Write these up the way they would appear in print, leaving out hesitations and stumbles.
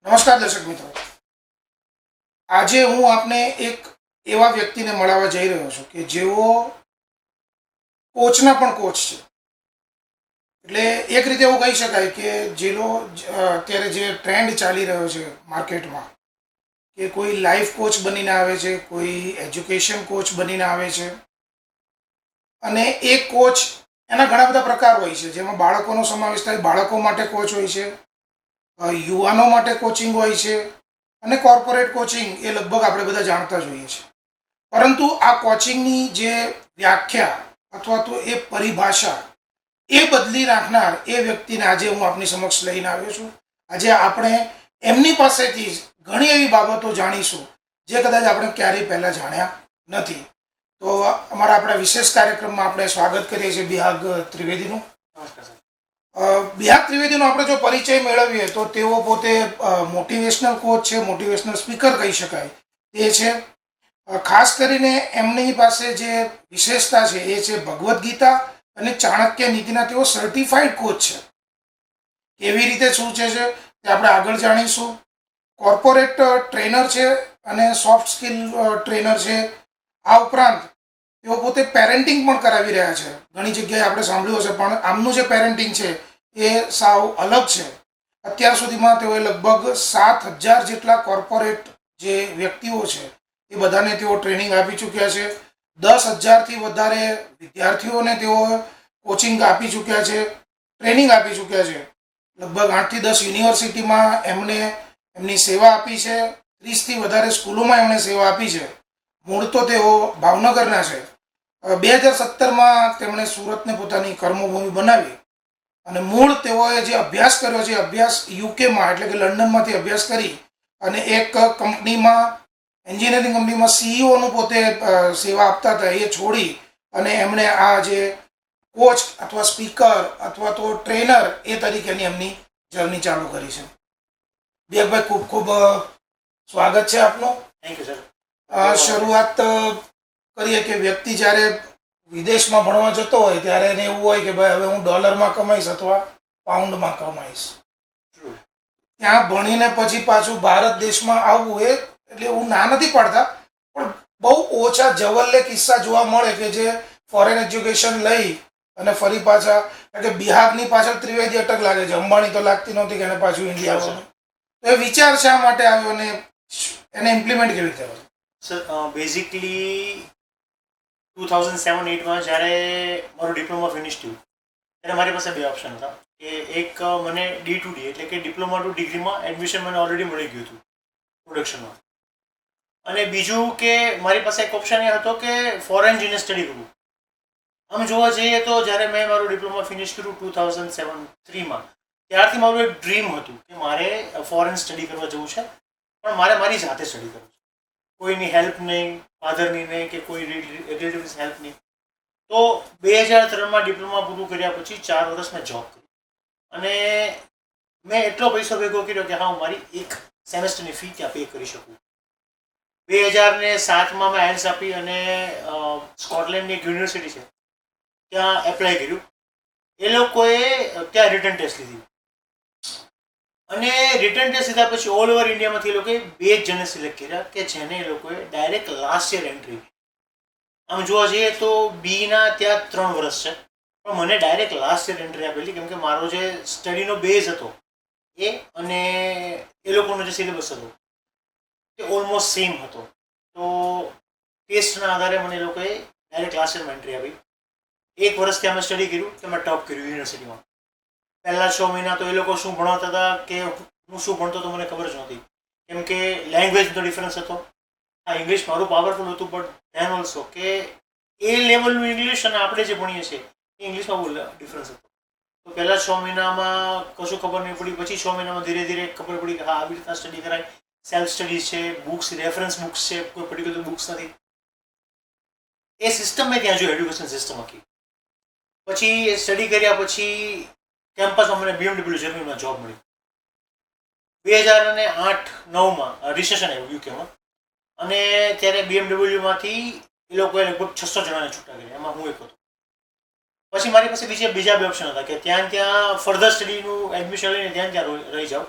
નમસ્કાર દર્શક મિત્રો, આજે હું આપને એક એવા વ્યક્તિને મળવા જઈ રહ્યો છું કે જેઓ કોચના પણ કોચ છે. એટલે એક રીતે એવું કહી શકાય કે અત્યારે જે ટ્રેન્ડ ચાલી રહ્યો છે માર્કેટમાં, કે કોઈ લાઈફ કોચ બનીને આવે છે, કોઈ એજ્યુકેશન કોચ બનીને આવે છે. અને એ કોચ એના ઘણા બધા પ્રકાર હોય છે, જેમાં બાળકોનો સમાવેશ થાય. બાળકો માટે કોચ હોય છે, યુવાનો માટે કોચિંગ હોય છે, અને કોર્પોરેટ કોચિંગ એ લગભગ આપણે બધા જાણતા જ હોઈએ છીએ. પરંતુ આ કોચિંગની જે વ્યાખ્યા અથવા તો એ પરિભાષા એ બદલી નાખનાર એ વ્યક્તિને આજે હું આપની સમક્ષ લઈને આવ્યો છું. આજે આપણે એમની પાસેથી જ ઘણી એવી બાબતો જાણીશું જે કદાચ આપણે ક્યારેય પહેલાં જાણ્યા નથી. તો આપણા વિશેષ કાર્યક્રમમાં આપણે સ્વાગત કરીએ છીએ બિહાગ ત્રિવેદીનું. બિહાગ ત્રિવેદીનો આપણે જો પરિચય મેળવીએ તો તેઓ પોતે મોટિવેશનલ કોચ છે, મોટિવેશનલ સ્પીકર કહી શકાય તે છે. ખાસ કરીને એમની પાસે જે વિશેષતા છે એ છે ભગવદ્ ગીતા અને ચાણક્ય નીતિના તેઓ સર્ટિફાઈડ કોચ છે. કેવી રીતે શું છે તે આપણે આગળ જાણીશું. કોર્પોરેટ ટ્રેનર છે અને સોફ્ટ સ્કિલ ટ્રેનર છે. આ ઉપરાંત તેઓ પોતે પેરેન્ટિંગ પણ કરાવી રહ્યા છે. ઘણી જગ્યાએ આપણે સાંભળ્યું હશે, પણ આમનું જે પેરેન્ટિંગ છે એ સાવ અલગ છે. અત્યાર સુધીમાં તેઓએ લગભગ 7,000 જેટલા કોર્પોરેટ જે વ્યક્તિઓ છે એ બધાને તેઓ ટ્રેનિંગ આપી ચૂક્યા છે. 10,000થી વધારે વિદ્યાર્થીઓને તેઓ કોચિંગ આપી ચૂક્યા છે, ટ્રેનિંગ આપી ચૂક્યા છે. લગભગ 8થી 10 યુનિવર્સિટીમાં એમને એમની સેવા આપી છે. 30થી વધારે સ્કૂલોમાં એમણે સેવા આપી છે. મૂળ તો તેઓ ભાવનગરના છે. 2017માં તેમણે સુરતને પોતાની કર્મભૂમિ બનાવી અને મૂળ તેઓએ જે અભ્યાસ કર્યો છે અભ્યાસ યુકેમાં એટલે કે લંડનમાંથી અભ્યાસ કરી અને એક કંપનીમાં, એન્જિનિયરિંગ કંપનીમાં સીઈઓનું પોતે સેવા આપતા હતા. એ છોડી અને એમણે આ જે કોચ અથવા સ્પીકર અથવા તો ટ્રેનર એ તરીકેની એમની જર્ની ચાલુ કરી છે. બિહાગભાઈ, ખૂબ ખૂબ સ્વાગત છે આપનું. Thank you sir. શરૂઆત કરીએ કે વ્યક્તિ જ્યારે વિદેશમાં ભણવા જતો હોય ત્યારે એને એવું હોય કે ભાઈ હવે હું ડોલરમાં કમાઈશ અથવા પાઉન્ડમાં કમાઈશ. ત્યાં ભણીને પછી પાછું ભારત દેશમાં આવવું એ એટલે હું ના નથી પાડતા, પણ બહુ ઓછા જવલ્લે કિસ્સા જોવા મળે કે જે ફોરેન એજ્યુકેશન લઈ અને ફરી પાછા, કારણ કે બિહાગની પાછળ ત્રિવેદી અટક લાગે છે. અંબાણી તો લાગતી નહોતી કે એને પાછું ઇન્ડિયા આવવાનું. તો એ વિચાર શા માટે આવ્યો અને એને ઇમ્પ્લિમેન્ટ કેવી રીતે આવ્યો? સર બેઝિકલી 2007-8માં જ્યારે મારું ડિપ્લોમા ફિનિશ થયું ત્યારે મારી પાસે બે ઓપ્શન હતા. કે એક મને D2D એટલે કે ડિપ્લોમા ટુ ડિગ્રીમાં એડમિશન મને ઓલરેડી મળી ગયું હતું પ્રોડક્શનમાં, અને બીજું કે મારી પાસે એક ઓપ્શન એ હતો કે ફોરેન જઈને સ્ટડી કરવું. આમ જોવા જઈએ તો જ્યારે મેં મારું ડિપ્લોમા ફિનિશ કર્યું 2007-3માં, ત્યારથી મારું એક ડ્રીમ હતું કે મારે ફોરેન સ્ટડી કરવા જવું છે, પણ મારે મારી જાતે સ્ટડી કરવું છે. કોઈની હેલ્પ નહીં, ફાધરની નહીં કે કોઈ રિલેટિવ્સ હેલ્પ નહીં. તો 2003માં ડિપ્લોમા પૂરું કર્યા પછી 4 વર્ષ મેં જોબ કરી અને મેં એટલો પૈસો ભેગો કર્યો કે હા હું મારી એક સેમેસ્ટરની ફી ત્યાં પે કરી શકું. 2007માં મેં આયલ્સ આપી અને સ્કોટલેન્ડની એક યુનિવર્સિટી છે ત્યાં એપ્લાય કર્યું. એ લોકોએ ત્યાં રિટર્ન ટેસ્ટ લીધી અને રિટર્ન ટેસ્ટ લીધા પછી ઓલ ઓવર ઇન્ડિયામાંથી એ લોકોએ 2 જ જણને સિલેક્ટ કર્યા કે જેને એ લોકોએ ડાયરેક્ટ લાસ્ટ યર એન્ટ્રી. આમ જોવા જઈએ તો બીના ત્યાં 3 વર્ષ છે, પણ મને ડાયરેક્ટ લાસ્ટ યર એન્ટ્રી આપેલી, કેમ કે મારો જે સ્ટડીનો બેઝ હતો એ અને એ લોકોનો જે સિલેબસ હતો એ ઓલમોસ્ટ સેમ હતો. તો ટેસ્ટના આધારે મને એ લોકોએ ડાયરેક્ટ લાસ્ટ યરમાં એન્ટ્રી આપી. 1 વર્ષ ત્યાં મેં સ્ટડી કર્યું, તેમાં ટોપ કર્યું યુનિવર્સિટીમાં. પહેલા 6 મહિના તો એ લોકો શું ભણાવતા હતા કે હું શું ભણતો તો મને ખબર જ નહોતી, કેમ કે લેંગ્વેજનો ડિફરન્સ હતો. હા, ઇંગ્લિશ મારું પાવરફુલ હતું, બટ ધેન ઓલ્સો કે એ લેવલનું ઇંગ્લિશ અને આપણે જે ભણીએ છીએ એ ઇંગ્લિશમાં બહુ ડિફરન્સ હતો. તો પહેલાં 6 મહિનામાં કશું ખબર નહીં પડી. પછી 6 મહિનામાં ધીરે ધીરે ખબર પડી કે હા આવી રીતના સ્ટડી કરાય. સેલ્ફ સ્ટડી છે, બુક્સ, રેફરન્સ બુક્સ છે, કોઈ પર્ટિક્યુલર બુક્સ નથી. એ સિસ્ટમ મેં ત્યાં જોયું, એડ્યુકેશન સિસ્ટમ આખી. પછી સ્ટડી કર્યા પછી કેમ્પસમાં મને BMW જર્મનીમાં જોબ મળી. 2008-9માં રિસેશન આવ્યું યુકેમાં, અને ત્યારે BMWમાંથી એ લોકોએ લગભગ 600 જણાને છૂટા કર્યા, એમાં હું એક હતો. પછી મારી પાસે બીજા 2 ઓપ્શન હતા કે ત્યાં ફર્ધર સ્ટડીનું એડમિશન લઈને ત્યાં રહી જાઓ,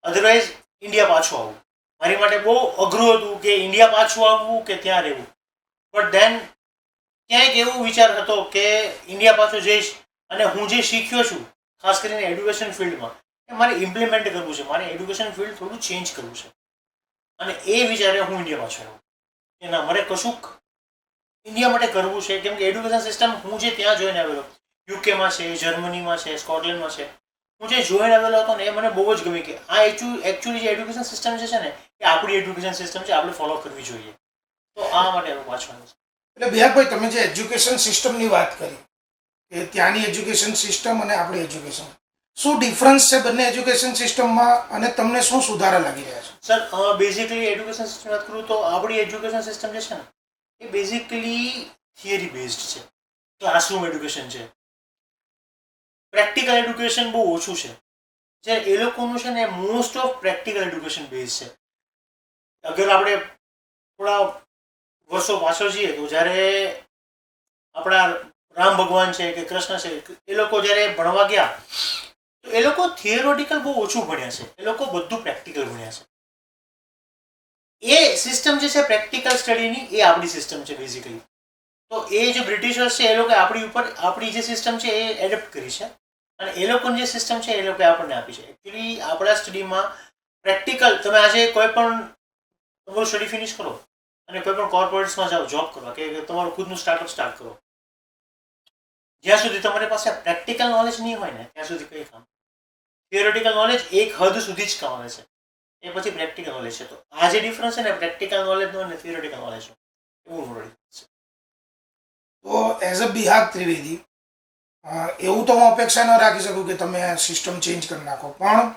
અધરવાઇઝ ઇન્ડિયા પાછું આવવું. મારી માટે બહુ અઘરું હતું કે ઇન્ડિયા પાછું આવવું કે ત્યાં રહેવું. બટ ધેન ક્યાંક એવો વિચાર હતો કે ઇન્ડિયા પાછું જઈશ અને હું જે શીખ્યો છું ખાસ કરીને એડ્યુકેશન ફિલ્ડમાં એ મારે ઇમ્પ્લિમેન્ટ કરવું છે, મારે એડ્યુકેશન ફિલ્ડ થોડું ચેન્જ કરવું છે. અને એ વિચારે હું ઇન્ડિયા પાછો આવ્યો કે ના મારે કશુંક ઇન્ડિયા માટે કરવું છે. કેમ કે એડ્યુકેશન સિસ્ટમ હું જે ત્યાં જોઈને આવેલો, યુકેમાં છે, જર્મનીમાં છે, સ્કોટલેન્ડમાં છે, હું જે જોઈને આવેલો હતો ને એ મને બહુ જ ગમી કે આ એકચ્યુઅલી જે એડ્યુકેશન સિસ્ટમ જે છે ને એ આપણી એડ્યુકેશન સિસ્ટમ છે, આપણે ફોલો કરવી જોઈએ. તો આ માટે હું વાંચવાનું છે. એટલે બિહારભાઈ, તમે જે એજ્યુકેશન સિસ્ટમની વાત કરી કે ત્યાંની એજ્યુકેશન સિસ્ટમ અને આપણી એજ્યુકેશન, શું ડિફરન્સ છે બંને એજ્યુકેશન સિસ્ટમમાં અને તમને શું સુધારા લાગી રહ્યા છે? સર બેઝિકલી એડ્યુકેશન સિસ્ટમ વાત કરું તો આપણી એજ્યુકેશન સિસ્ટમ જે છે ને એ બેઝિકલી થિયરી બેઝડ છે, ક્લાસરૂમ એડ્યુકેશન છે, પ્રેક્ટિકલ એડ્યુકેશન બહુ ઓછું છે. જે એ લોકોનું છે ને most of practical education base છે. અગર આપણે થોડા વર્ષો પાછળ જઈએ તો જ્યારે આપણા રામ ભગવાન છે કે કૃષ્ણ છે એ લોકો જ્યારે ભણવા ગયા તો એ લોકો થિયોરિટિકલ બહુ ઓછું ભણ્યા છે, એ લોકો બધું પ્રેક્ટિકલ ભણ્યા છે. એ સિસ્ટમ જે છે પ્રેક્ટિકલ સ્ટડીની એ આપણી સિસ્ટમ છે બેઝિકલી. તો એ જે બ્રિટિશર્સ છે એ લોકો આપણી ઉપર આપણી જે સિસ્ટમ છે એ એડપ્ટ કરી છે અને એ લોકોની જે સિસ્ટમ છે એ લોકો આપણને આપી છે. એકચ્યુઅલી આપણા સ્ટડીમાં પ્રેક્ટિકલ, તમે આજે કોઈ પણ તમારું સ્ટડી ફિનિશ કરો અને કોઈ પણ કોર્પોરેટ્સમાં જાઓ જોબ કરવા કે તમારું ખુદનું સ્ટાર્ટઅપ સ્ટાર્ટ કરો, જ્યાં સુધી તમારી પાસે પ્રેક્ટિકલ નોલેજ નહીં હોય ને ત્યાં સુધી કંઈ કામ. થિયોરિટિકલ નોલેજ એક હદ સુધી જ કામ આવે છે, એ પછી પ્રેક્ટિકલ નોલેજ છે. તો આ જે ડિફરન્સ છે ને પ્રેક્ટિકલ નોલેજનો અને થિયોરિટિકલ નોલેજનો, એવું મોટો ડિફરન્સ છે. તો એઝ અ બિહાર ત્રિવેદી, એવું તો હું અપેક્ષા ન રાખી શકું કે તમે સિસ્ટમ ચેન્જ કરી નાખો, પણ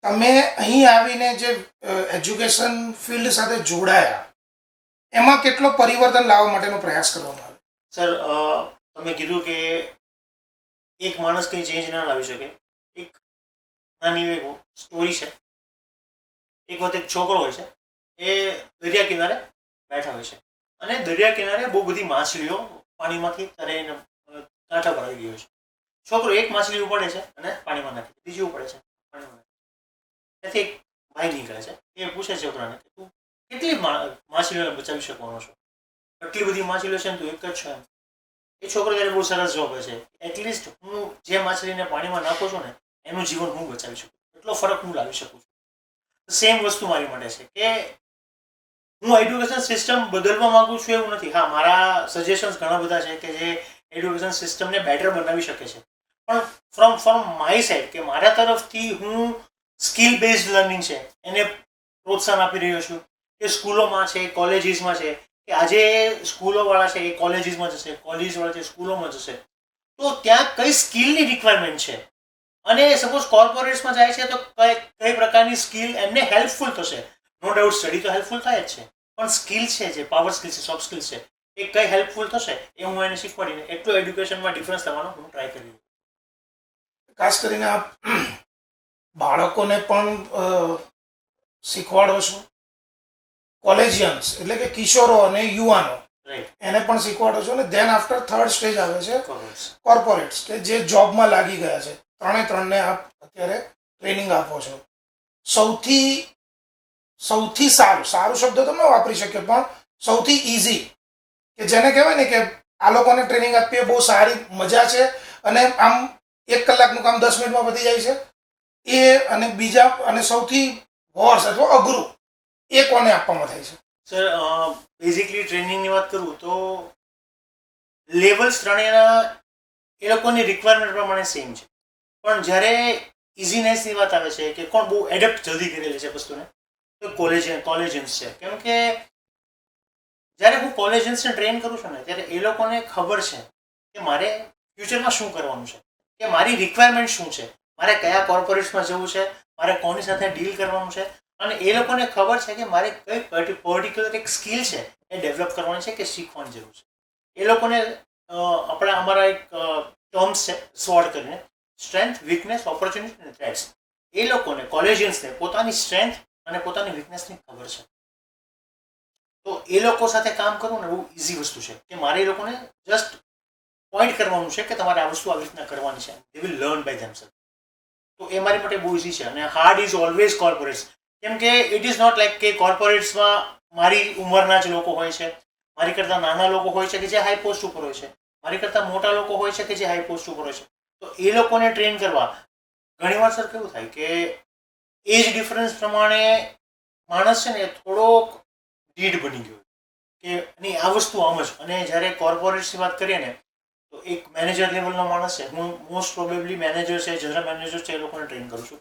તમે અહીં આવીને જે એજ્યુકેશન ફિલ્ડ સાથે જોડાયા એમાં કેટલો પરિવર્તન લાવવા માટેનો પ્રયાસ કરવામાં આવ્યો? સર તમે કીધું કે એક માણસ કંઈ ચેન્જ ના લાવી શકે. એક નાની એક સ્ટોરી છે. એક વખત એક છોકરો હોય છે, એ દરિયા કિનારે બેઠા હોય છે અને દરિયા કિનારે બહુ બધી માછલીઓ પાણીમાંથી તરીને કાંઠા પર આવી ગયો છે. છોકરો એક માછલી ઉપાડે છે અને પાણીમાં નાખે, બીજી ઉપડે છે, પાણીમાં નાખે. ત્યાંથી એક ભાઈ નીકળે છે, એ પૂછે છે છોકરાને કે તું કેટલી માછલીઓને બચાવી શકવાનો છો? આટલી બધી માછલીઓ છે ને તું એક જ છો એમ. એ છોકરો ત્યારે બહુ સરસ જવાબ છે, એટલીસ્ટ હું જે માછલીને પાણીમાં નાખું છું ને એનું જીવન હું બચાવી શકું, એટલો ફરક હું લાવી શકું છું. સેમ વસ્તુ મારી માટે છે કે હું એડ્યુકેશન સિસ્ટમ બદલવા માંગુ છું એવું નથી. હા, મારા સજેશન્સ ઘણા બધા છે કે જે એડ્યુકેશન સિસ્ટમને બેટર બનાવી શકે છે, પણ ફ્રોમ માય સાઈડ કે મારા તરફથી હું સ્કિલ બેઝડ લર્નિંગ છે એને પ્રોત્સાહન આપી રહ્યો છું. કે સ્કૂલોમાં છે, કોલેજીસમાં છે, કે આજે સ્કૂલોવાળા છે એ કોલેજીસમાં જશે, કોલેજવાળા છે સ્કૂલોમાં જશે, તો ત્યાં કઈ સ્કિલની રિક્વાયરમેન્ટ છે અને સપોઝ કોર્પોરેટ્સમાં જાય છે તો કઈ પ્રકારની સ્કિલ એમને હેલ્પફુલ થશે. નો ડાઉટ સ્ટડી તો હેલ્પફુલ થાય જ છે, પણ સ્કિલ છે જે પાવર સ્કિલ છે, સોફ્ટ સ્કિલ છે, એ કઈ હેલ્પફુલ થશે એ હું એને શીખવાડીને એટલું એડ્યુકેશનમાં ડિફરન્સ લાવવાનો હું ટ્રાય કરી. ખાસ કરીને આપ બાળકોને પણ શીખવાડો છો, કોલેજિયન્સ એટલે કે કિશોરો અને યુવાનો રાઈટ, એને પણ શીખવાડો છો. અને ધેન આફ્ટર થર્ડ સ્ટેજ આવે છે કોર્પોરેટ્સ. કોર્પોરેટ્સ કે જે જોબમાં લાગી ગયા છે. ત્રણને આપ અત્યારે ટ્રેનિંગ આપો છો. સૌથી સારું શબ્દ તો ન વાપરી શકીએ, પણ સૌથી ઇઝી કે જેને કહેવાય ને કે આ લોકોને ટ્રેનિંગ આપીએ, બહુ સારી મજા છે અને આમ 1 કલાકનું કામ 10 મિનિટમાં પતી જાય છે, એ અને બીજા અને સૌથી હોર્સ અથવા અઘરું એ કોને આપવામાં થાય છે? સર બેઝિકલી ટ્રેનિંગની વાત કરું તો લેવલ્સ ત્રણેયના એ લોકોની રિક્વાયરમેન્ટ પ્રમાણે સેમ છે, પણ જ્યારે ઇઝીનેસની વાત આવે છે કે કોણ બહુ એડપ્ટ જલ્દી કરેલી છે વસ્તુને, તો કોલેજિયન્સ છે. કેમ કે જ્યારે હું કોલેજિયન્સને ટ્રેન કરું છું ને ત્યારે એ લોકોને ખબર છે કે મારે ફ્યુચરમાં શું કરવાનું છે, કે મારી રિક્વાયરમેન્ટ શું છે, મારે કયા કોર્પોરેટ્સમાં જવું છે, મારે કોની સાથે ડીલ કરવાનું છે, અને એ લોકોને ખબર છે કે મારે કઈ પર્ટિક્યુલર એક સ્કિલ છે એ ડેવલપ કરવાની છે કે શીખવાની જરૂર છે. એ લોકોને અમારા એક ટર્મ્સ છે SWOT કરીને, સ્ટ્રેન્થ, વીકનેસ, ઓપોર્ચ્યુનિટી અને થ્રેટ્સ. એ લોકોને કોલેજિયન્સને પોતાની સ્ટ્રેન્થ અને પોતાની વીકનેસની ખબર છે. તો એ લોકો સાથે કામ કરવું ને બહુ ઇઝી વસ્તુ છે કે મારે એ લોકોને જસ્ટ પોઈન્ટ કરવાનું છે કે તમારે આ વસ્તુ આવી રીતના કરવાની છે. They will learn by themselves. તો એ મારી માટે બહુ ઇઝી છે. અને હાર્ડ ઇઝ ઓલવેઝ કોર્પોરેટ્સ, કેમ કે ઇટ ઇઝ નોટ લાઈક કે કોર્પોરેટ્સમાં મારી ઉંમરના જ લોકો હોય છે, મારી કરતાં નાના લોકો હોય છે કે જે હાઈ પોસ્ટ ઉપર હોય છે, મારી કરતાં મોટા લોકો હોય છે કે જે હાઈ પોસ્ટ ઉપર હોય છે. તો એ લોકોને ટ્રેન કરવા ઘણીવાર સર કેવું થાય કે એજ ડિફરન્સ પ્રમાણે માણસ છે ને એ થોડોક ઢીઢ બની ગયો કે નહીં આ વસ્તુ આમ જ. અને જ્યારે કોર્પોરેટ્સની વાત કરીએ ને તો એક મેનેજર લેવલનો માણસ છે, હું મોસ્ટ પ્રોબેબલી મેનેજર છે, જનરલ મેનેજર છે, એ લોકોને ટ્રેન કરું છું.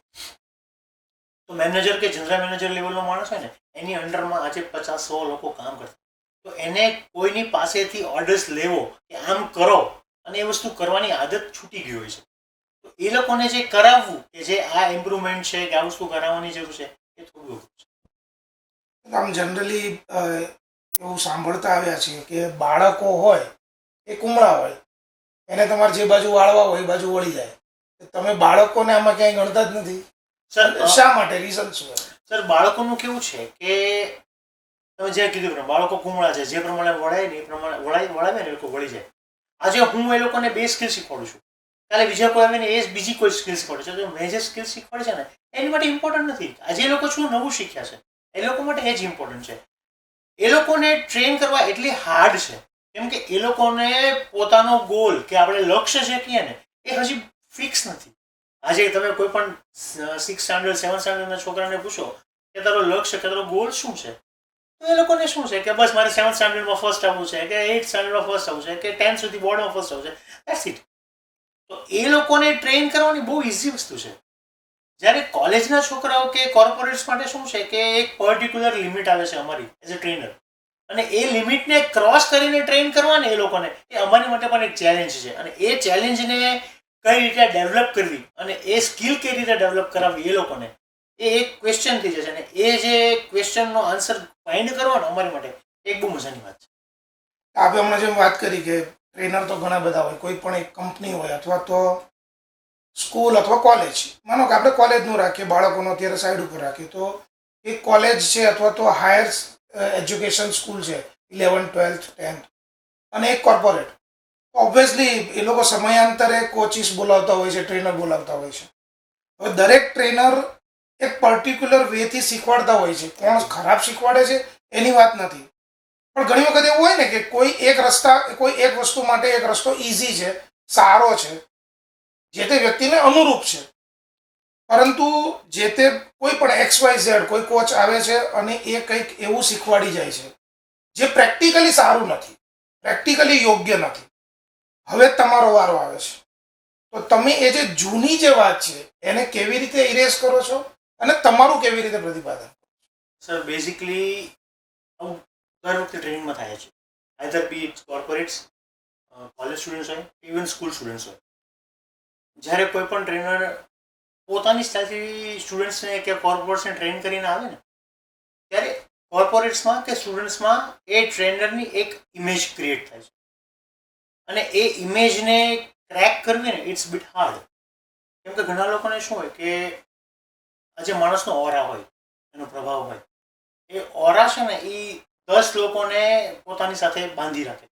તો મેનેજર કે જનરલ મેનેજર લેવલનો માણસ હોય ને એની અંડરમાં આજે 50-100 લોકો કામ કરતા, તો એને કોઈની પાસેથી ઓર્ડર્સ લેવો કે આમ કરો અને એ વસ્તુ કરવાની આદત છૂટી ગઈ હોય છે. તો એ લોકોને જે કરાવવું કે જે આ ઇમ્પ્રુવમેન્ટ છે કે આ વસ્તુ કરાવવાની જરૂર છે એ થોડું અઘરું છે. આમ જનરલી એવું સાંભળતા આવ્યા છીએ કે બાળકો હોય એ કુમળા હોય, એને તમારે જે બાજુ વાળવા હોય એ બાજુ વળી જાય. તમે બાળકોને આમાં ક્યાંય ગણતા જ નથી. સર શા માટે? રીઝન શું? સર બાળકોનું કેવું છે કે તમે જે કીધું પ્રમાણે બાળકો કુમળા છે, જે પ્રમાણે વળાય ને એ પ્રમાણે વળાવે ને એ લોકો વળી જાય. આજે હું એ લોકોને 2 સ્કિલ શીખવાડું છું, કાલે બીજા કોઈ આવે ને એ બીજી કોઈ સ્કિલ શીખવાડે છે. તો મેં જે સ્કિલ શીખવાડે છે ને એની માટે ઇમ્પોર્ટન્ટ નથી. આજે એ લોકો શું નવું શીખ્યા છે એ લોકો માટે એ જ ઇમ્પોર્ટન્ટ છે. એ લોકોને ટ્રેન કરવા એટલી હાર્ડ છે કેમ કે એ લોકોને પોતાનો ગોલ કે આપણે લક્ષ્ય જે કહીએ ને એ હજી ફિક્સ નથી. આજે તમે કોઈ પણ 6 સ્ટાન્ડર્ડ 7 સ્ટાન્ડર્ડના છોકરાને પૂછો કે તારો લક્ષ્ય કે તારો ગોલ શું છે, તો એ લોકોને શું છે કે બસ મારે 7 સ્ટાન્ડર્ડમાં ફર્સ્ટ આવવું છે કે 8 સ્ટાન્ડર્ડમાં ફર્સ્ટ આવવું છે કે 10 સુધી બોર્ડમાં ફર્સ્ટ આવવું છે, ધેટ્સ ઇટ. તો એ લોકોને ટ્રેન કરવાની બહુ ઇઝી વસ્તુ છે. જ્યારે કોલેજના છોકરાઓ કે કોર્પોરેટ્સ માટે શું છે કે એક પર્ટિક્યુલર લિમિટ આવે છે અમારી એઝ અ ટ્રેનર, અને એ લિમિટને ક્રોસ કરીને ટ્રેન કરવાને એ લોકોને એ અમારી માટે પણ એક ચેલેન્જ છે. અને એ ચેલેન્જને કઈ રીતે ડેવલપ કરવી અને એ સ્કિલ કઈ રીતે ડેવલપ કરાવવી એ લોકોને એ એક ક્વેશ્ચન થઈ જશે. અને એ જે ક્વેશ્ચનનો આન્સર ફાઇન્ડ કરવાનો અમારી માટે એક બહુ મજાની વાત છે. આપણે હમણાં જેમ વાત કરી કે ટ્રેનર તો ઘણા બધા હોય, કોઈ પણ એક કંપની હોય અથવા તો સ્કૂલ અથવા કોલેજ. માનો કે આપણે કોલેજનું રાખીએ, બાળકોનો અત્યારે સાઈડ ઉપર રાખીએ, તો એક કોલેજ છે અથવા તો હાયર એજ્યુકેશન સ્કૂલ છે, 11th 12th 10th, અને એક કોર્પોરેટ. ઓબ્વિયસલી એ લોકો સમયાંતરે કોચિસ બોલાવતા હોય છે, ટ્રેનર બોલાવતા હોય છે. હવે દરેક ટ્રેનર એક પર્ટિક્યુલર વેથી શીખવાડતા હોય છે. કોણ ખરાબ શીખવાડે છે એની વાત નથી, પણ ઘણી વખત એવું હોય ને કે કોઈ એક વસ્તુ માટે એક રસ્તો ઇઝી છે, સારો છે, જે તે વ્યક્તિને અનુરૂપ છે, પરંતુ જે તે કોઈ પણ XYZ કોઈ કોચ આવે છે અને એ કંઈક એવું શીખવાડી જાય છે જે પ્રેક્ટિકલી સારું નથી, પ્રેક્ટિકલી યોગ્ય નથી. હવે તમારો વારો આવે છે, તો તમે એ જે જૂની જે વાત છે એને કેવી રીતે ઇરેઝ કરો છો અને તમારું કેવી રીતે પ્રતિપાદન? સર બેઝિકલી આવું દર વખતે ટ્રેનિંગમાં થાય છે, either be it's corporates, college students હોય, ઇવન સ્કૂલ સ્ટુડન્ટ્સ હોય. જ્યારે કોઈ પણ ટ્રેનર પોતાની સ્ટાઇલથી સ્ટુડન્ટ્સને કે કોર્પોરેટ્સને ટ્રેન કરીને આવે ને ત્યારે કોર્પોરેટ્સમાં કે સ્ટુડન્ટ્સમાં એ ટ્રેનરની એક ઇમેજ ક્રિએટ થાય છે. અને એ ઇમેજને ક્રેક કરવી ને ઇટ્સ બીટ હાર્ડ. કેમ કે ઘણા લોકોને શું હોય કે આજે માણસનો ઓરા હોય, એનો પ્રભાવ હોય, એ ઓરા છે ને એ 10 લોકોને પોતાની સાથે બાંધી રાખે.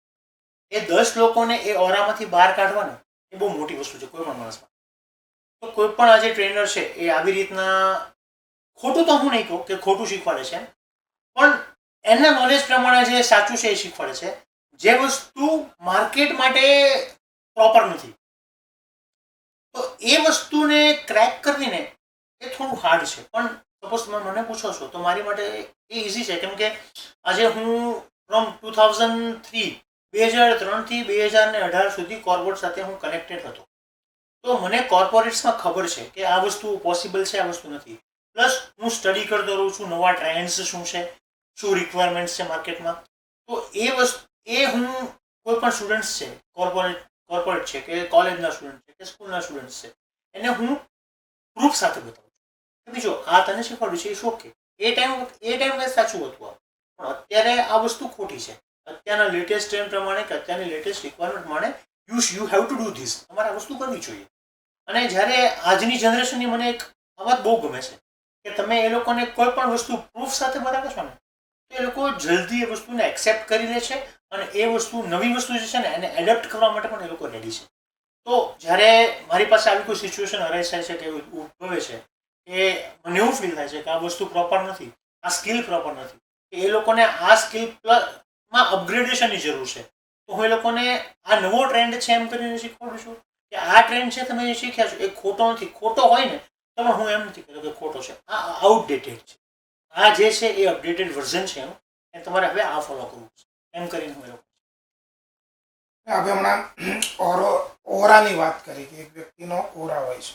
એ 10 લોકોને એ ઓરામાંથી બહાર કાઢવાને એ બહુ મોટી વસ્તુ છે કોઈ પણ માણસમાં. તો કોઈ પણ આજે ટ્રેનર છે એ આવી રીતના, ખોટું તો હું નહીં કહું કે ખોટું શીખવાડે છે, પણ એના નોલેજ પ્રમાણે જે સાચું છે એ શીખવાડે છે, જે વસ્તુ માર્કેટ માટે પ્રોપર નથી. તો એ વસ્તુને ક્રેક કરવીને એ થોડું હાર્ડ છે. પણ સપોઝ તમે મને પૂછો છો તો મારી માટે એ ઇઝી છે, કેમ કે આજે હું ફ્રોમ 2003થી 2018 સુધી કોર્પોરેટ સાથે હું કનેક્ટેડ હતો. તો મને કોર્પોરેટ્સમાં ખબર છે કે આ વસ્તુ પોસિબલ છે, આ વસ્તુ નથી. પ્લસ હું સ્ટડી કરતો રહું છું, નવા ટ્રેન્ડ્સ શું છે, શું રિક્વાયરમેન્ટ્સ છે માર્કેટમાં. તો એ હું કોઈ પણ સ્ટુડન્ટ્સ છે, કોર્પોરેટ છે કે કોલેજના સ્ટુડન્ટ છે કે સ્કૂલના સ્ટુડન્ટ છે, એને હું પ્રૂફ સાથે બતાવું છું કે બીજો આ તને શીખવાડ્યું છે ઇટ્સ ઓકે. એ ટાઈમ સાચું હતું આ, પણ અત્યારે આ વસ્તુ ખોટી છે. અત્યારના લેટેસ્ટ ટ્રેન્ડ પ્રમાણે કે અત્યારની લેટેસ્ટ રિક્વાયરમેન્ટ પ્રમાણે you have to do this, તમારે આ વસ્તુ કરવી જોઈએ. અને જ્યારે આજની જનરેશનની મને એક આ વાત બહુ ગમે છે કે તમે એ લોકોને કોઈ પણ વસ્તુ પ્રૂફ સાથે બતાવો છો ને તો એ લોકો જલ્દી એ વસ્તુને એક્સેપ્ટ કરી લે છે, અને એ વસ્તુ નવી વસ્તુ જે છે ને એને એડપ્ટ કરવા માટે પણ એ લોકો રેડી છે. તો જ્યારે મારી પાસે આવી કોઈ સિચ્યુએશન અરાઇઝ થાય છે કે ઉદ્ભવે છે કે મને એવું ફીલ થાય છે કે આ વસ્તુ પ્રોપર નથી, આ સ્કિલ પ્રોપર નથી, કે એ લોકોને આ સ્કિલ માં અપગ્રેડેશનની જરૂર છે, તો હું એ લોકોને આ નવો ટ્રેન્ડ છે એમ કરીને શીખવાડું છું કે આ ટ્રેન્ડ છે તમે જે શીખ્યા છો એ ખોટો નથી. ખોટો હોય ને તો પણ હું એમ નથી કહેતો કે ખોટો છે, આ આઉટડેટેડ છે, આ જે છે એ અપડેટેડ વર્ઝન છે એનું, એ તમારે હવે આ ફોલો કરવું છે એમ કરીને હું એ લોકો આપણે હમણાં ઓરાની વાત કરી કે એક વ્યક્તિનો ઓરા હોય છે.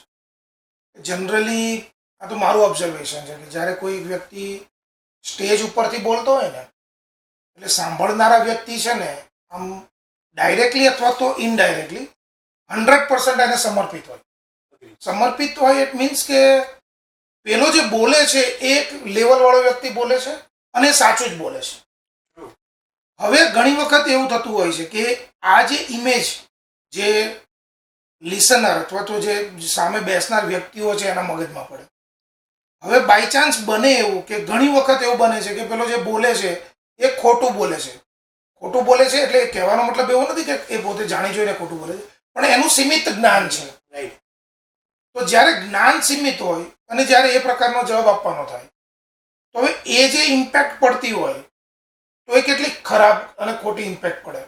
જનરલી આ તો મારું ઓબ્ઝર્વેશન છે કે જ્યારે કોઈ એક વ્યક્તિ સ્ટેજ ઉપરથી બોલતો હોય ને એટલે સાંભળનારા વ્યક્તિ છે ને આમ ડાયરેક્ટલી અથવા તો ઇનડાયરેક્ટલી 100% એને સમર્પિત હોય. સમર્પિત હોય ઇટ મીન્સ કે પેલો જે બોલે છે એ એક લેવલવાળો વ્યક્તિ બોલે છે અને સાચું જ બોલે છે. હવે ઘણી વખત એવું થતું હોય છે કે આ જે ઇમેજ જે લિસનર અથવા તો જે સામે બેસનાર વ્યક્તિઓ છે એના મગજમાં પડે. હવે બાય ચાન્સ બને એવું કે ઘણી વખત એવું બને છે કે પેલો જે બોલે છે એ ખોટું બોલે છે. ખોટું બોલે છે એટલે કહેવાનો મતલબ એવો નથી કે એ પોતે જાણી જોઈને ખોટું બોલે છે, પણ એનું સીમિત જ્ઞાન છે. રાઈટ. તો જ્યારે જ્ઞાન સીમિત હોય અને જ્યારે એ પ્રકારનો જવાબ આપવાનો થાય તો હવે એ જે ઇમ્પેક્ટ પડતી હોય તો એ કેટલી ખરાબ અને ખોટી ઇમ્પેક્ટ પડે,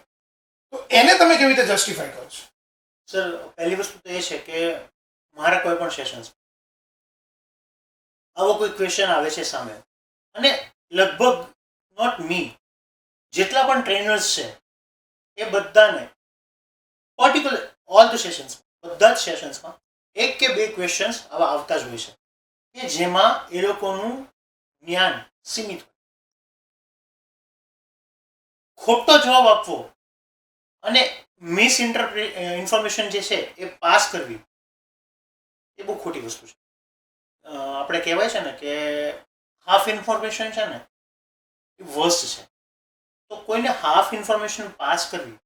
તો એને તમે કેવી રીતે જસ્ટિફાઈ કરો છો? સર, પહેલી વસ્તુ તો એ છે કે મારા કોઈ પણ સેશન્સ આવો કોઈ ક્વેશ્ચન આવે છે સામે, અને લગભગ નોટ મી, જેટલા પણ ટ્રેનર્સ છે એ બધાને પર્ટિક્યુલર ઓલ ધ સેશન્સ, બધા જ સેશન્સમાં એક કે બે ક્વેશ્ચન્સ આવા આવતા જ હોય છે કે જેમાં એ લોકોનું જ્ઞાન સીમિત હોય. ખોટો જવાબ આપવો અને મિસ ઇન્ફોર્મેશન જે છે એ પાસ કરવી એ બહુ ખોટી વસ્તુ છે. આપણે કહેવાય છે ને કે હાફ ઇન્ફોર્મેશન છે ને એ વર્સ્ટ છે. તો કોઈને હાફ ઇન્ફોર્મેશન પાસ કરવી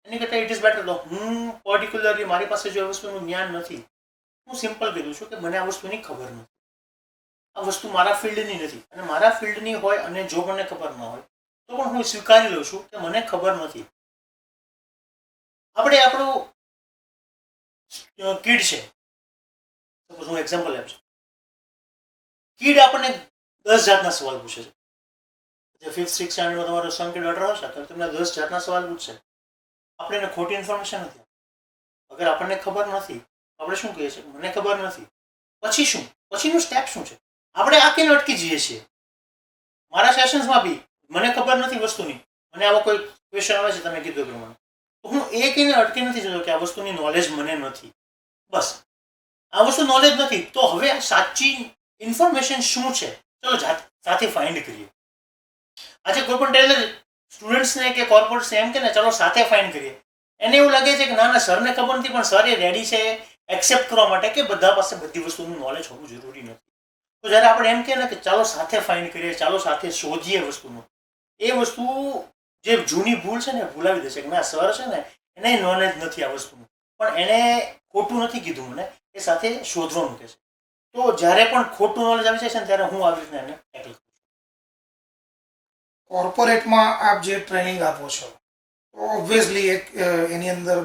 એની કરતાં ઇટ ઇઝ બેટર તો હું પર્ટિક્યુલરલી મારી પાસે જો આ વસ્તુનું જ્ઞાન નથી, હું સિમ્પલ કીધું છું કે મને આ વસ્તુની ખબર નથી, આ વસ્તુ મારા ફિલ્ડની નથી, અને મારા ફિલ્ડની હોય અને જો મને ખબર ન હોય તો પણ હું સ્વીકારી લઉં છું કે મને ખબર નથી. આપણે આપણું કીડ છે, સપોઝ હું એક્ઝામ્પલ આપું છું, કીડ આપણને 10 જાતના સવાલ પૂછે છે. જે 5th 6th સ્ટાન્ડર્ડમાં તમારો સન કે ડોટર હશે તો તમને 10 જાતના સવાલ પૂછશે. આપણે એને ખોટી ઇન્ફોર્મેશન નથી. અગર આપણને ખબર નથી આપણે શું કહીએ છીએ, મને ખબર નથી, પછી શું, પછીનું સ્ટેપ શું છે? આપણે આખીને અટકી જઈએ છીએ. મારા સેશન્સમાં બી મને ખબર નથી વસ્તુની, મને આવો કોઈ ક્વેશ્ચન આવે છે તમે કીધું પ્રમાણે, તો હું એ કહીને અટકી નથી જતો કે આ વસ્તુની નોલેજ મને નથી. બસ આ વસ્તુ નોલેજ નથી, તો હવે આ સાચી ઇન્ફોર્મેશન શું છે ચલો સાથે ફાઇન્ડ કરીએ. આજે કોઈ પણ ટેલર સ્ટુડન્ટ્સને કે કોર્પોરેટ્સને એમ કે ને ચલો સાથે ફાઇન્ડ કરીએ, એને એવું લાગે છે કે ના ના સરને ખબર નથી, પણ સર એ રેડી છે એક્સેપ્ટ કરવા માટે કે બધા પાસે બધી વસ્તુનું નોલેજ હોવું જરૂરી નથી. તો જ્યારે આપણે એમ કહે ને કે ચાલો સાથે ફાઇન્ડ કરીએ, ચાલો સાથે શોધીએ વસ્તુનું, એ વસ્તુ જે જૂની ભૂલ છે ને ભૂલાવી દેશે કે ના સર છે ને એને નોલેજ નથી આ વસ્તુનું, પણ એણે ખોટું નથી કીધું મને, એ સાથે શોધવાનું કહે છે. તો જ્યારે પણ ખોટું નોલેજ આવી જાય છે ને ત્યારે હું આવી રીતના એને ટેકલ કરું. કોર્પોરેટમાં આપ જે ટ્રેનિંગ આપો છો તો ઓબ્વિયસલી એક એની અંદર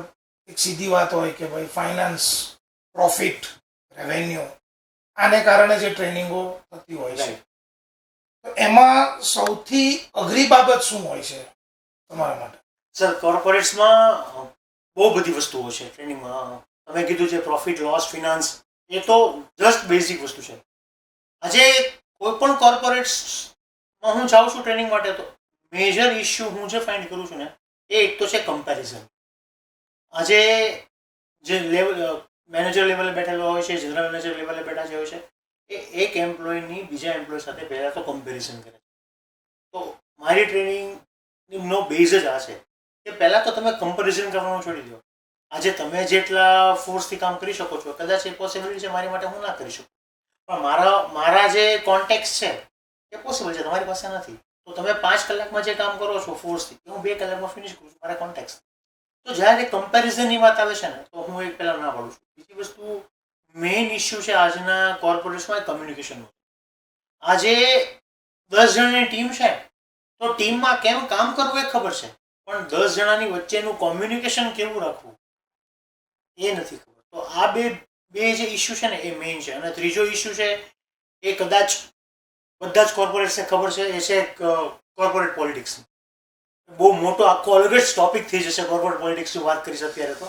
એક સીધી વાત હોય કે ભાઈ ફાઇનાન્સ, પ્રોફિટ, રેવન્યુ, આને કારણે જે ટ્રેનિંગો થતી હોય છે, તો એમાં સૌથી અઘરી બાબત શું હોય છે તમારા માટે? સર, કોર્પોરેટ્સમાં બહુ બધી વસ્તુઓ છે ટ્રેનિંગમાં. તમે કીધું છે પ્રોફિટ, લોસ, ફિનાન્સ, એ તો જસ્ટ બેઝિક વસ્તુ છે. આજે કોઈ પણ કોર્પોરેટ્સમાં હું જાઉં છું ટ્રેનિંગ માટે તો મેજર ઇસ્યુ હું જે ફાઇન્ડ કરું છું ને એ એક તો છે કમ્પેરિઝન. આજે જે લેવલ મેનેજર લેવલે બેઠેલો હોય છે, જનરલ મેનેજર લેવલે બેઠા જે હોય છે, એ એક એમ્પ્લોયની બીજા એમ્પ્લોય સાથે પહેલાં તો કમ્પેરિઝન કરે. તો મારી ટ્રેનિંગનો બેઝ જ આ છે કે પહેલાં તો તમે કમ્પેરિઝન કરવાનું છોડી દો. આજે તમે જેટલા ફોર્સથી કામ કરી શકો છો કદાચ એ પોસિબિલિટી છે મારી માટે હું ના કરી શકું, પણ મારા જે કોન્ટેક્ટ છે એ પોસિબલ છે તમારી પાસે નથી. તો તમે 5 કલાકમાં જે કામ કરો છો ફોર્સથી હું 2 કલાકમાં ફિનિશ કરું છું મારા કોન્ટેક્ટ. તો જ્યારે કમ્પેરિઝનની વાત આવે છે ને તો હું એક પહેલાં ના પાડું છું. બીજી વસ્તુ મેઇન ઇસ્યુ છે આજના કોર્પોરેટ્સમાં કમ્યુનિકેશનનો. આજે 10 જણાની ટીમ છે તો ટીમમાં કેમ કામ કરવું એ ખબર છે, પણ 10 જણાની વચ્ચેનું કોમ્યુનિકેશન કેવું રાખવું એ નથી ખબર. તો આ બે બે જે ઇસ્યુ છે ને એ મેઇન છે. અને ત્રીજો ઇસ્યુ છે એ કદાચ બધા જ કોર્પોરેટ્સને ખબર છે, એ છે કોર્પોરેટ પોલિટિક્સ. બહુ મોટો આખો અલગ જ ટોપિક થઈ જશે કોર્પોરેટ પોલિટિક્સની વાત કરીશ અત્યારે તો.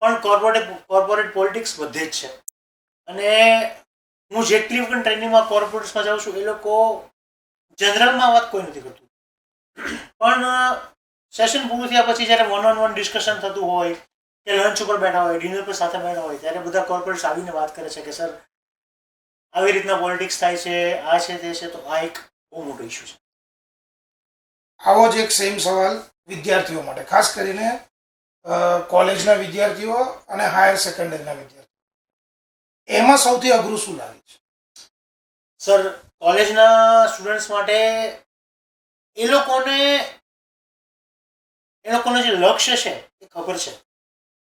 પણ કોર્પોરેટ પોલિટિક્સ બધે જ છે. અને હું જેટલી પણ ટ્રેનિંગમાં કોર્પોરેટ્સમાં જાઉં છું એ લોકો જનરલમાં વાત કોઈ નથી કરતું. પણ સેશન પૂરું થયા પછી જ્યારે વન ડિસ્કશન થતું હોય કે લંચ ઉપર બેઠા હોય, ડિનર પર સાથે બેઠા હોય, ત્યારે બધા કોર્પોરેટ્સ આવીને વાત કરે છે કે સર આવી રીતના પોલિટિક્સ થાય છે, આ છે તે છે. તો આ એક બહુ મોટો ઇસ્યુ છે. આવો જ એક સેમ સવાલ વિદ્યાર્થીઓ માટે, ખાસ કરીને કોલેજના વિદ્યાર્થીઓ અને હાયર સેકન્ડરીના વિદ્યાર્થીઓ, એમાં સૌથી અઘરું શું લાગે છે? સર, કોલેજના સ્ટુડન્ટ્સ માટે એ લોકોને જે લક્ષ્ય છે એ ખબર છે,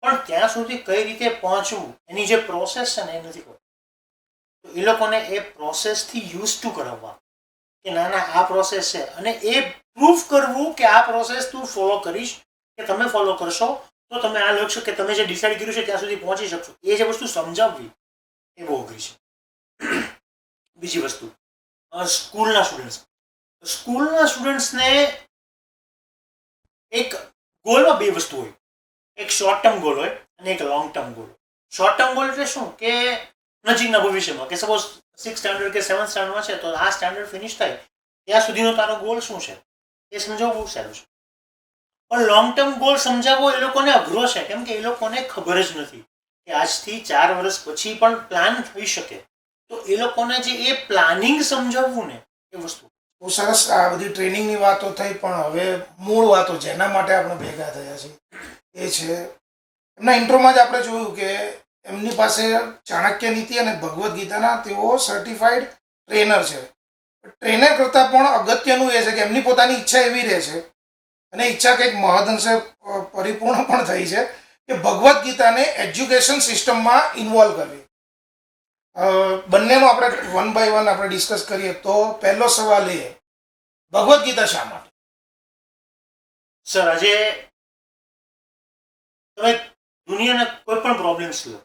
પણ ત્યાં સુધી કઈ રીતે પહોંચવું એની જે પ્રોસેસ છે ને એ નથી ખબર. તો એ લોકોને એ પ્રોસેસથી યુઝ ટુ કરાવવા કે ના ના આ પ્રોસેસ છે, અને એ પ્રૂફ કરવું કે આ પ્રોસેસ તું ફોલો કરીશ, કે તમે ફોલો કરશો તો તમે આ લક્ષ્ય કે તમે જે ડિસાઇડ કર્યું છે ત્યાં સુધી પહોંચી શકશો. એ જે વસ્તુ સમજાવવી એ બહુ અઘરી છે. બીજી વસ્તુ, સ્કૂલના સ્ટુડન્ટ્સને એક ગોલમાં બે વસ્તુ હોય. એક શોર્ટ ટર્મ ગોલ હોય અને એક long term goal. Short term goal એટલે શું કે નજીકના ભવિષ્યમાં, કે સપોઝ 6th સ્ટાન્ડર્ડ કે 7th સ્ટાન્ડર્ડમાં છે તો આ સ્ટાન્ડર્ડ ફિનિશ થાય ત્યાં સુધીનો તારો ગોલ શું છે એ સમજાવવું બહુ સારું છે. પણ લોંગ ટર્મ ગોલ સમજાવવો એ લોકોને અઘરો છે, કેમ કે એ લોકોને ખબર જ નથી કે આજથી 4 વર્ષ પછી પણ પ્લાન થઈ શકે. તો એ લોકોને જે એ પ્લાનિંગ સમજાવવું ને એ વસ્તુ બહુ સરસ. આ બધી ટ્રેનિંગની વાતો થઈ, પણ હવે મૂળ વાતો જેના માટે આપણે ભેગા થયા છે એ છે, એમના ઇન્ટ્રોમાં જ આપણે જોયું કે એમની પાસે ચાણક્ય નીતિ અને ભગવદ્ ગીતાના તેઓ સર્ટિફાઈડ ટ્રેનર છે. ટ્રેનર કરતાં પણ અગત્યનું એ છે કે એમની પોતાની ઈચ્છા એવી રહે છે, અને ઈચ્છા કંઈક મહદઅંશે પરિપૂર્ણ પણ થઈ છે, કે ભગવદ્ ગીતાને એજ્યુકેશન સિસ્ટમમાં ઇન્વોલ્વ કરવી. બંનેનો આપણે વન બાય વન આપણે ડિસ્કસ કરીએ તો પહેલો સવાલ એ, ભગવદ્ ગીતા શા માટે? સર, આજે તમે દુનિયાના કોઈ પણ પ્રોબ્લેમ્સ લો,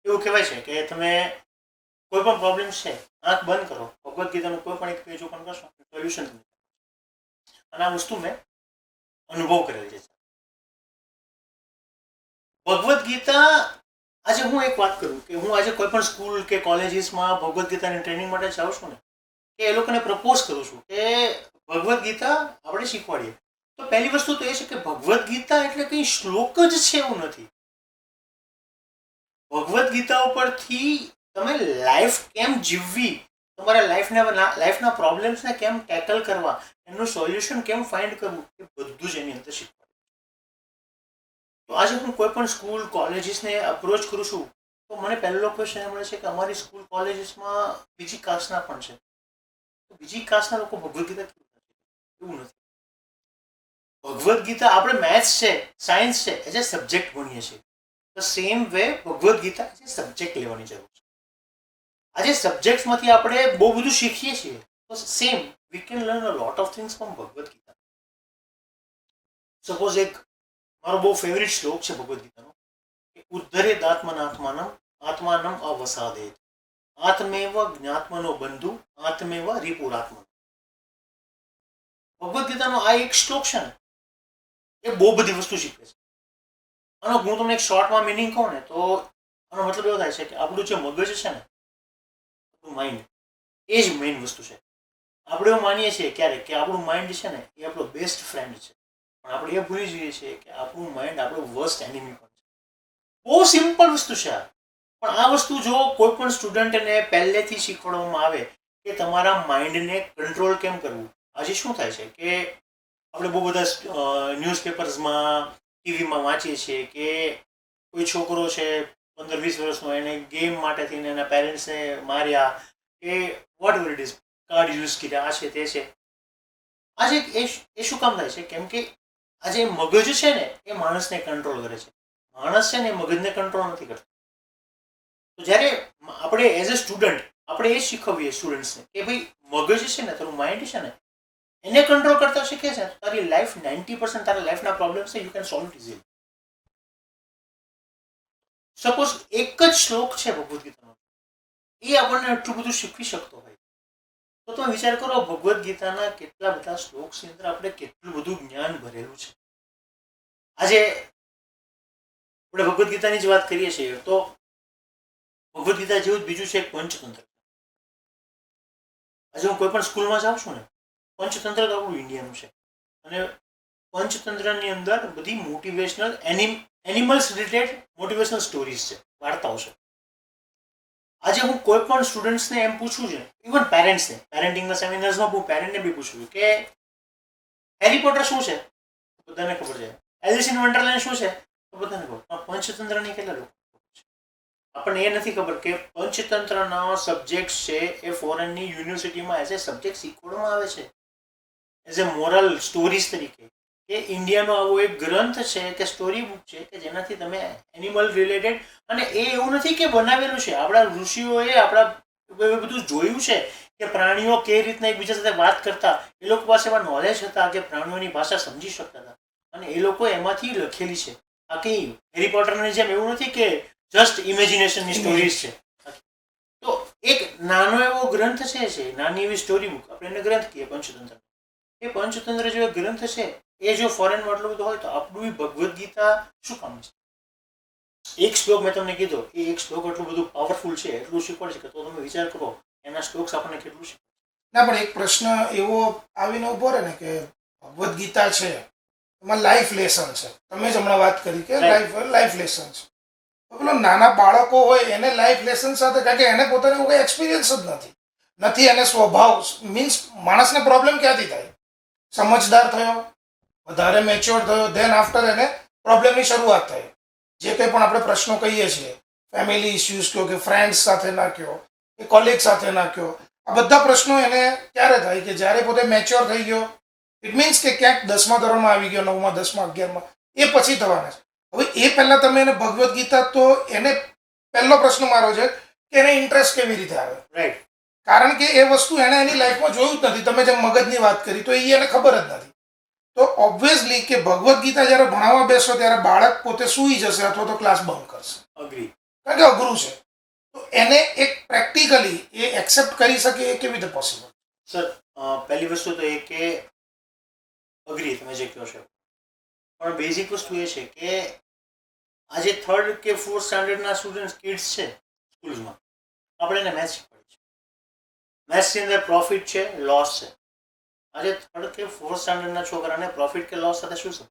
એવું કહેવાય છે કે તમે કોઈ પણ પ્રોબ્લેમ્સ છે આંખ બંધ કરો, ભગવદ્ ગીતાનું કોઈ પણ એક પેજ ઓપન કરશો, સોલ્યુશન. અને આ વસ્તુ મેં અનુભવ કરેલ છે. ભગવદ્ ગીતા, આજે હું એક વાત કરું કે હું આજે કોઈ પણ સ્કૂલ કે કોલેજીસમાં ભગવદ્ ગીતાની ટ્રેનિંગ માટે જાઉં છું ને, કે એ લોકોને પ્રપોઝ કરું છું કે ભગવદ્ ગીતા આપણે શીખવાડીએ. તો પહેલી વસ્તુ તો એ છે કે ભગવદ્ ગીતા એટલે કંઈ શ્લોક જ છે એવું નથી. ભગવદ્ ગીતા ઉપરથી તમે લાઈફ કેમ જીવવી, તમારા લાઈફના પ્રોબ્લેમ્સને કેમ ટેકલ કરવા, એનું સોલ્યુશન કેમ ફાઇન્ડ કરવું, એ બધું જ એની અંદર શીખવાડે. તો આજે હું કોઈ પણ સ્કૂલ કોલેજીસને અપ્રોચ કરું છું તો મને પહેલો ક્વેશ્ચન એ મળે છે કે અમારી સ્કૂલ કોલેજીસમાં બીજી કાસ્ટના પણ છે, તો બીજી કાસ્ટના લોકો ભગવદ્ ગીતા કેવું નથી? એવું નથી. ભગવદ્ ગીતા આપણે મેથ્સ છે, સાયન્સ છે, એઝ એ સબ્જેક્ટ ભણીએ છીએ. તો same way Bhagavad Gita as a subject લેવાની જરૂર છે. આજે સબ્જેક્ટ્સમાંથી આપણે બહુ બધું શીખીએ છીએ, તો same we can learn a lot of things from Bhagavad Gita. Suppose એક મારો બહુ ફેવરિટ શ્લોક છે ભગવદ્ ગીતાનો, કે ઉદ્ધરેદ આત્મનાત્માનમ આત્માનમ અવસાદેત આત્મેવ જ્ઞાત્મનો બંધુ આત્મેવ રિપુરાત્મન. ભગવદ્ ગીતાનો આ એક શ્લોક છે ને, એ બહુ બધી વસ્તુ શીખવે છે. આનો હું તમને એક શોર્ટમાં મિનિંગ કહું ને તો આનો મતલબ એવો થાય છે કે આપણું જે મગજ છે ને, માઇન્ડ, એ જ મેઇન વસ્તુ છે. આપણે એવું માનીએ છીએ ક્યારેક કે આપણું માઇન્ડ છે ને એ આપણો બેસ્ટ ફ્રેન્ડ છે, પણ આપણે એ ભૂલી જઈએ છીએ કે આપણું માઇન્ડ આપણો વર્સ્ટ એનિમી પણ છે. બહુ સિમ્પલ વસ્તુ છે આ, પણ આ વસ્તુ જો કોઈ પણ સ્ટુડન્ટને પહેલેથી શીખવાડવામાં આવે કે તમારા માઇન્ડને કંટ્રોલ કેમ કરવું. આજે શું થાય છે કે આપણે બહુ બધા ન્યૂઝપેપર્સમાં, ટીવીમાં વાંચીએ છીએ કે કોઈ છોકરો છે 15-20 વર્ષનો, એને ગેમ માટે થઈને એના પેરેન્ટ્સને માર્યા, કે whatever it is, card use કર્યા, આ છે તે છે. આજે એ શું કામ થાય છે? કેમ કે આજે મગજ છે ને એ માણસને કંટ્રોલ કરે છે, માણસ છે ને એ મગજને કંટ્રોલ નથી કરતો. તો જ્યારે આપણે એઝ અ સ્ટુડન્ટ આપણે એ શીખવીએ સ્ટુડન્ટ્સને કે ભાઈ મગજ છે ને, તારું માઇન્ડ છે ને, એને કંટ્રોલ કરતા શીખે છે, તારી લાઈફ 90% તારા લાઈફના પ્રોબ્લેમ્સ છે you can solve it easily. Suppose એક જ શ્લોક છે ભગવદ્ ગીતાનો, એ આપણને એટલું બધું શીખવી શકતો હોય, તો તમે વિચાર કરો ભગવદ્ ગીતાના કેટલા બધા શ્લોકની અંદર આપણે કેટલું બધું જ્ઞાન ભરેલું છે. આજે આપણે ભગવદ્ ગીતાની જ વાત કરીએ છીએ તો ભગવદ્ ગીતા જેવું જ બીજું છે એક પંચતંત્ર. આજે હું કોઈ પણ સ્કૂલમાં જાઉં છું ને, પંચતંત્ર તો આપણું ઇન્ડિયાનું છે, અને પંચતંત્રની અંદર બધી motivational animals related motivational stories છે, વાર્તાઓ છે. આજે હું કોઈ પણ સ્ટુડન્ટ્સને એમ પૂછું છું, ઇવન પેરેન્ટ્સને, પેરેન્ટિંગના સેમિનાર્સમાં હું પેરેન્ટને બી પૂછું છું કે હેરી પોટર શું છે, બધાને ખબર છે. એલિસ ઇન વન્ડરલેન્ડ શું છે, તો બધાને ખબર. પંચતંત્રની કેટલા લોકો ખબર છે? આપણને એ નથી ખબર કે પંચતંત્રના સબ્જેક્ટ છે એ ફોરેનની યુનિવર્સિટીમાં એઝ એ સબ્જેક્ટ શીખવાડવામાં આવે છે, એઝ એ મોરલ સ્ટોરીઝ તરીકે. કે ઇન્ડિયાનો આવો એક ગ્રંથ છે કે સ્ટોરી બુક છે કે જેનાથી તમે એનિમલ રિલેટેડ, અને એ એવું નથી કે બનાવેલું છે, આપણા ઋષિઓએ આપણા બધું જોયું છે કે પ્રાણીઓ કેવી રીતના એકબીજા સાથે વાત કરતા, એ લોકો પાસે એવા નોલેજ હતા કે પ્રાણીઓની ભાષા સમજી શકતા હતા, અને એ લોકો એમાંથી લખેલી છે. આ કઈ હેરી પોટરની જેમ એવું નથી કે જસ્ટ ઇમેજિનેશનની સ્ટોરીઝ છે. તો એક નાનો એવો ગ્રંથ છે, નાની એવી સ્ટોરી બુક, આપણે એને ગ્રંથ કહીએ પંચતંત્ર. એ પંચતંત્ર જેવો ગ્રંથ છે, એ જો ફોરેનમાં આટલું બધું હોય તો આપણું ભગવદ્ ગીતા શું કામ છે? એક શ્લોક મેં તમને કીધો, એ એક શ્લોક એટલું બધું પાવરફુલ છે, એટલું શીખવાડે છે કે તો તમે વિચાર કરો એના શ્લોક્સ આપણને કેટલું શીખવાડે. ના, પણ એક પ્રશ્ન એવો આવીને ઉભો રહે ને કે ભગવદ્ ગીતા છે એમાં લાઈફ લેસન છે. તમે જ હમણાં વાત કરી કે લાઈફ લેસન છે. તો પેલો નાના બાળકો હોય એને લાઈફ લેસન સાથે, કારણ કે એને પોતાને કોઈ એક્સપિરિયન્સ જ નથી એને સ્વભાવ મીન્સ માણસને પ્રોબ્લેમ ક્યાંથી થાય? સમજદાર થયો, વધારે મેચ્યોર થયો, ધેન આફ્ટર એને પ્રોબ્લેમની શરૂઆત થઈ. જે કંઈ પણ આપણે પ્રશ્નો કહીએ છીએ, ફેમિલી ઇસ્યુઝ કહો કે ફ્રેન્ડ્સ સાથે ના કહો કે કોલિગ સાથે ના કહો, આ બધા પ્રશ્નો એને ક્યારે થાય કે જ્યારે પોતે મેચ્યોર થઈ ગયો. ઇટ મીન્સ કે ક્યાંક 10મા ધોરણમાં આવી ગયો, 9મા 10મા 11મા, એ પછી થવાના છે. હવે એ પહેલા તમે એને ભગવદ્ ગીતા, તો એને પહેલો પ્રશ્ન મારો છે કે એને ઇન્ટરેસ્ટ કેવી રીતે આવે? રાઈટ. કારણ કે એ વસ્તુ એને એની લાઈફમાં જોયું જ નથી. તમે જેમ મગજની વાત કરી, તો એ એને ખબર જ નથી. તો ઓબ્વિયસલી કે ભગવદ્ ગીતા જ્યારે ભણાવવા બેસો ત્યારે બાળક પોતે સૂઈ જશે અથવા તો ક્લાસ બંધ કરશે. અગ્રી. કારણ કે અઘરું છે. તો એને એક પ્રેક્ટિકલી એ એક્સેપ્ટ કરી શકે એ કેવી રીતે પોસિબલ? સર, પહેલી વસ્તુ તો એ કે અગ્રી તમે જે કહો છો, પણ બેઝિક વસ્તુ એ છે કે આજે 3rd કે 4th સ્ટાન્ડર્ડના સ્ટુડન્ટ કિડ્સ છે સ્કૂલ્સમાં, આપણે એને મેથ્સ શીખવાડીએ છીએ. મેથ્સની અંદર પ્રોફિટ છે, લોસ છે. આજે 3rd કે 4th સ્ટાન્ડર્ડના છોકરાને પ્રોફિટ કે લોસ સાથે શું સમજ?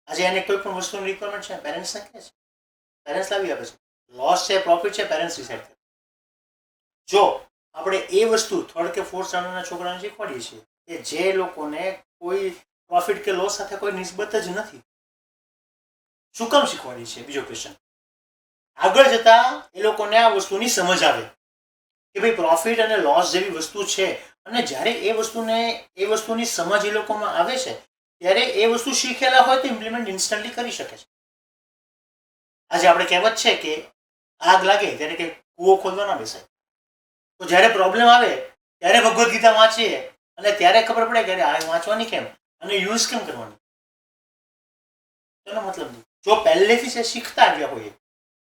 આજે એને કોઈ પણ વસ્તુની રિક્વાયરમેન્ટ છે, પેરેન્ટ્સને કહે છે, પેરેન્ટ્સ લાવી આપે છે. લોસ છે, પ્રોફિટ છે, પેરેન્ટ્સ ડિસાઇડ કરે. જો આપણે એ વસ્તુ 3rd કે 4th સ્ટાન્ડર્ડના છોકરાને શીખવાડીએ છીએ કે જે લોકોને કોઈ પ્રોફિટ કે લોસ સાથે કોઈ નિસ્બત જ નથી, શું કામ શીખવાડીએ છીએ? બીજો ક્વેશ્ચન. આગળ જતા એ લોકોને આ વસ્તુની સમજ આવે કે ભાઈ પ્રોફિટ અને લોસ જેવી વસ્તુ છે, અને જ્યારે એ વસ્તુની સમજ એ લોકોમાં આવે છે ત્યારે એ વસ્તુ શીખેલા હોય તો ઇમ્પ્લિમેન્ટ ઇન્સ્ટન્ટલી કરી શકે છે. આજે આપણે કહેવત છે કે આગ લાગે ત્યારે કે કૂવો ખોદવા ના બેસાય. તો જ્યારે પ્રોબ્લેમ આવે ત્યારે ભગવદ્ ગીતા વાંચીએ અને ત્યારે ખબર પડે કે આ વાંચવાની કેમ અને યુઝ કેમ કરવાની. એનો મતલબ નહીં. જો પહેલેથી છે શીખતા આવ્યા હોઈએ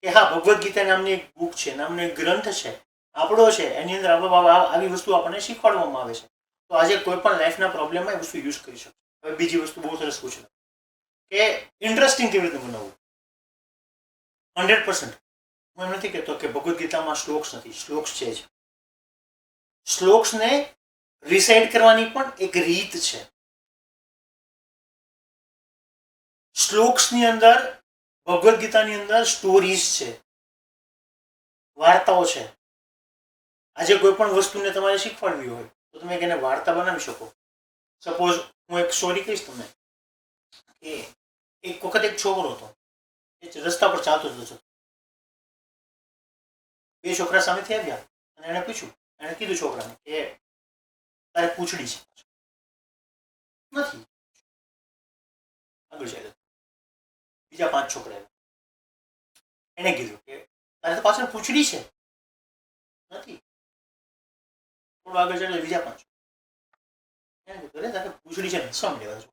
કે હા ભગવદ્ ગીતા નામની એક બુક છે, નામનો એક ગ્રંથ છે, આપણો છે, એની અંદર આવી વસ્તુ આપણને શીખવાડવામાં આવે છે, તો આજે કોઈ પણ લાઈફના પ્રોબ્લેમમાં એ વસ્તુ યુઝ કરી શકે. હવે બીજી વસ્તુ બહુ સરસ પૂછે કે ઇન્ટરેસ્ટિંગ કેવી રીતે બનાવવું. 100% હું એમ નથી કહેતો કે ભગવદ્ ગીતામાં શ્લોક્સ નથી, શ્લોક્સ છે જ. શ્લોક્સને રિસાઇડ કરવાની પણ એક રીત છે. શ્લોક્સની અંદર, ભગવદ્ ગીતાની અંદર સ્ટોરીઝ છે, વાર્તાઓ છે. આજે કોઈ પણ વસ્તુને તમારે શીખવાડવી હોય તો તમે એને વાર્તા બનાવી શકો. સપોઝ હું એક સ્ટોરી કહીશ તમને કે એક વખત એક છોકરો હતો, એ રસ્તા પર ચાલતો જતો. બે છોકરા સામેથી આવ્યા અને એને પૂછ્યું, એને કીધું છોકરાને કે તારે પૂંછડી છે? નથી. આગળ ચાલ્યો. બીજા 5 છોકરા એને કીધું કે તારે તો પાછળ પૂંછડી છે? નથી. થોડું આગળ ચાલ્યો. બીજા 5 એને કીધું તારે પૂંછડી છે ને સમ લેવા છો.